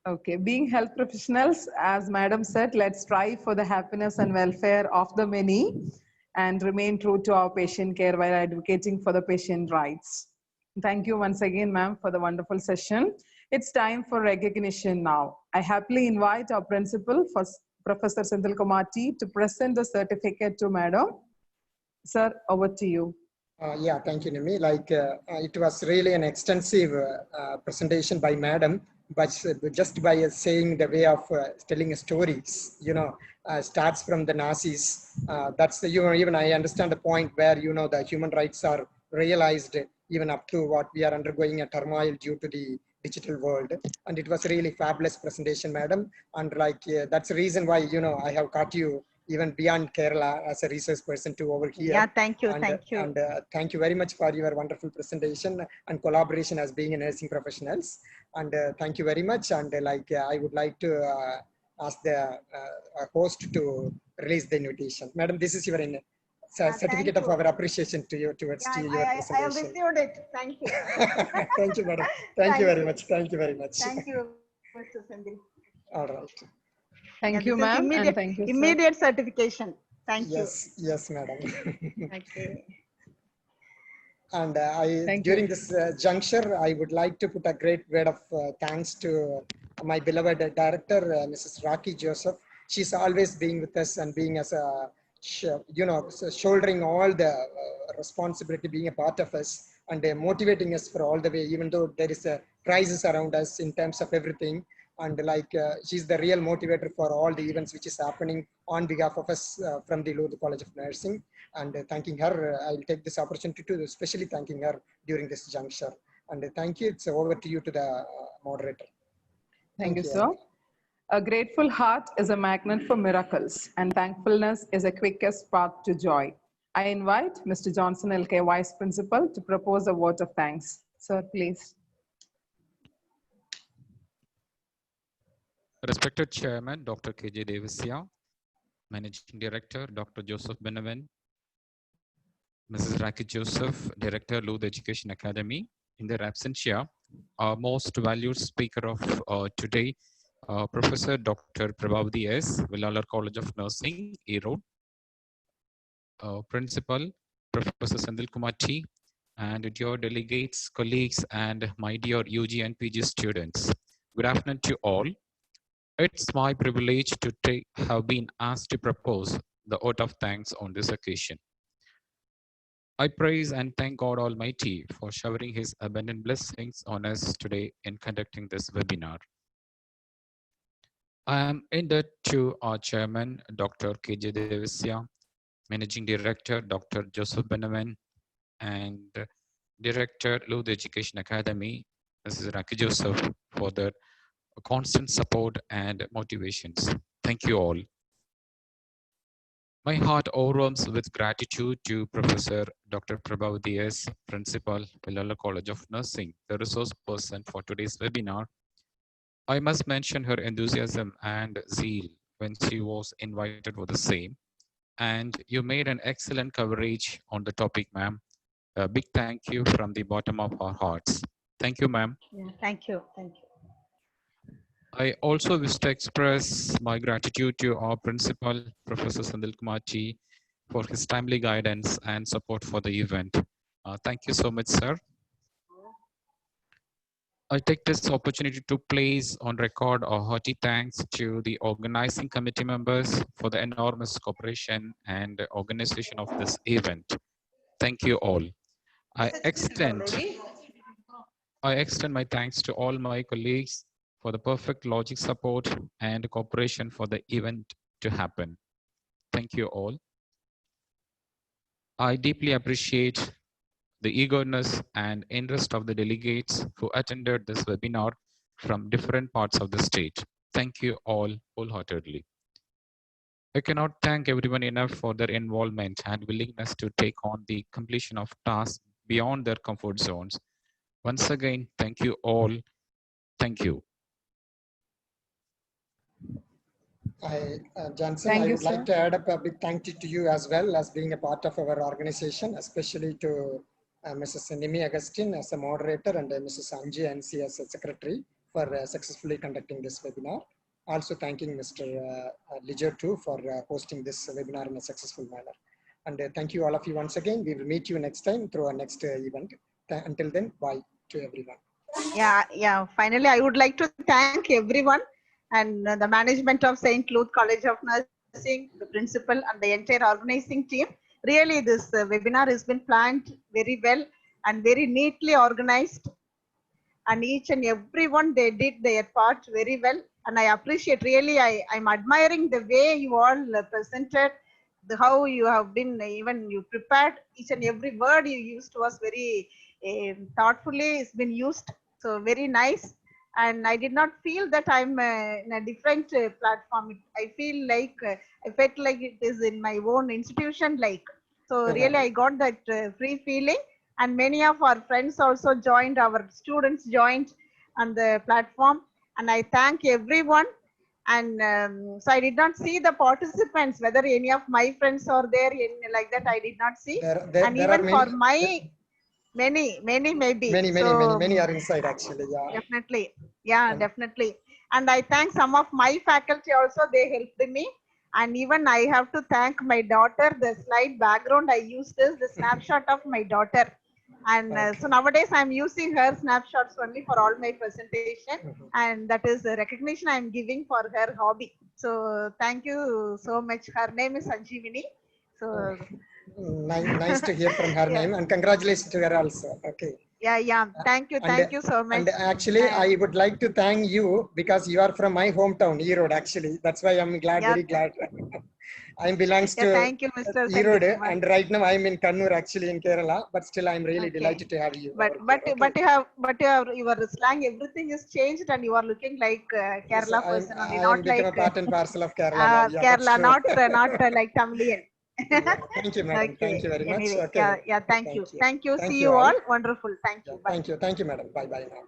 Okay, being health professionals, as madam said, let's strive for the happiness and welfare of the many and remain true to our patient care while advocating for the patient rights. Thank you once again, ma'am, for the wonderful session. It's time for recognition now. I happily invite our principal, Professor Senthil Kumar T, to present the certificate to madam. Sir, over to you. Yeah, thank you, Nimi. It was really an extensive presentation by madam, but just by saying the way of telling stories, starts from the Nazis. That's the, even I understand the point where, the human rights are realized even up to what we are undergoing a turmoil due to the digital world. And it was a really fabulous presentation, madam. And like, that's the reason why, I have caught you even beyond Kerala as a resource person to over here. Yeah, thank you, And, thank you. And thank you very much for your wonderful presentation and collaboration as being a nursing professionals. And thank you very much. And I would like to ask the host to release the invitation. Madam, this is your certificate of our appreciation to you towards Yeah, your I presentation. have received it. Thank you. Thank you, madam. Thank you very much. Thank you very much. Thank you, Mr. Sandil. All right. Thank you, ma'am, and thank you, sir. Immediate certification. Thank you. Yes, madam. Okay. And Thank during you. this juncture, I would like to put a great word of thanks to my beloved director, Mrs. Raki Joseph. She's always being with us and being as a, shouldering all the responsibility, being a part of us and motivating us for all the way, even though there is a crisis around us in terms of everything. And she's the real motivator for all the events which is happening on behalf of us from the Lourdes College of Nursing. And thanking her, I'll take this opportunity to especially thanking her during this juncture. And thank you. It's over to you, to the moderator. Thank you, sir. A grateful heart is a magnet for miracles, and thankfulness is a quickest path to joy. I invite Mr. Johnson LK, Vice Principal, to propose a vote of thanks. Sir, please. Respected Chairman, Dr. KJ Devasya, Managing Director, Dr. Joseph Benaven, Mrs. Raki Joseph, Director, Lourdes Education Academy, in their absentia, our most valued speaker of today, Professor Dr. Prabhavati S., Vellalar College of Nursing, Erode, Principal, Professor Sandil Kumar T., and dear delegates, colleagues, and my dear UG and PG students. Good afternoon to all. It's my privilege to have been asked to propose the vote of thanks on this occasion. I praise and thank God Almighty for showering His abundant blessings on us today in conducting this webinar. I am indebted to our Chairman, Dr. KJ Devasya, Managing Director, Dr. Joseph Benaven, and Director, Lourdes Education Academy, Mrs. Raki Joseph, for their constant support and motivations. Thank you all. My heart overwhelms with gratitude to Professor Dr. Prabhavati S., Principal, Vellalar College of Nursing, the resource person for today's webinar. I must mention her enthusiasm and zeal when she was invited for the same. And you made an excellent coverage on the topic, ma'am. A big thank you from the bottom of our hearts. Thank you, ma'am. Yeah, thank you. Thank you. I also wish to express my gratitude to our principal, Professor Sandil Kumar T., for his timely guidance and support for the event. Thank you so much, sir. I take this opportunity to place on record our hearty thanks to the organizing committee members for the enormous cooperation and organization of this event. Thank you all. I extend my thanks to all my colleagues for the perfect logic support and cooperation for the event to happen. Thank you all. I deeply appreciate the eagerness and interest of the delegates who attended this webinar from different parts of the state. Thank you all wholeheartedly. I cannot thank everyone enough for their involvement and willingness to take on the completion of tasks beyond their comfort zones. Once again, thank you all. Thank you. Johnson, I would like to add up a big thank you to you as well as being a part of our organization, especially to Mrs. Nimi Agustin as a moderator and Mrs. Anji NC as a secretary for successfully conducting this webinar. Also thanking Mr. Lijer too for hosting this webinar in a successful manner. And thank you all of you once again. We will meet you next time through our next event. Until then, bye to everyone. Yeah. Finally, I would like to thank everyone and the management of St. Luke College of Nursing, the principal and the entire organizing team. Really, this webinar has been planned very well and very neatly organized. and each and everyone, they did their part very well. And I appreciate, really, I'm admiring the way you all presented, how you have been, even you prepared, each and every word you used was very thoughtfully, it's been used. So very nice. And I did not feel that I'm in a different platform. I felt like it is in my own institution, like. So really, I got that free feeling. And many of our friends also joined, our students joined on the platform. And I thank everyone. And so I did not see the participants, whether any of my friends are there, like that, I did not see. And even for my many maybe. Many are inside actually. Yeah. Definitely. Yeah, definitely. And I thank some of my faculty also, they helped me. And even I have to thank my daughter. The slide background I used is the snapshot of my daughter. And so nowadays I'm using her snapshots only for all my presentation. And that is the recognition I'm giving for her hobby. So thank you so much. Her name is Sanjeevini. So nice to hear from her name, and congratulations to her also. Okay. Yeah. Thank you so much. And actually, I would like to thank you because you are from my hometown, Erode. Actually, that's why I'm glad, very glad. I belongs to thank you, Mr. Erode, and right now I'm in Kannur, actually in Kerala. But still, I'm really delighted to have you. But your slang, everything is changed, and you are looking like Kerala person only, not like a part and parcel of Kerala. Kerala, not like Tamilian. Thank you, madam. Okay. Thank you very much. Anyway, Okay. thank you. See you all. Wonderful. Thank you. Bye. Thank you, madam. Bye now.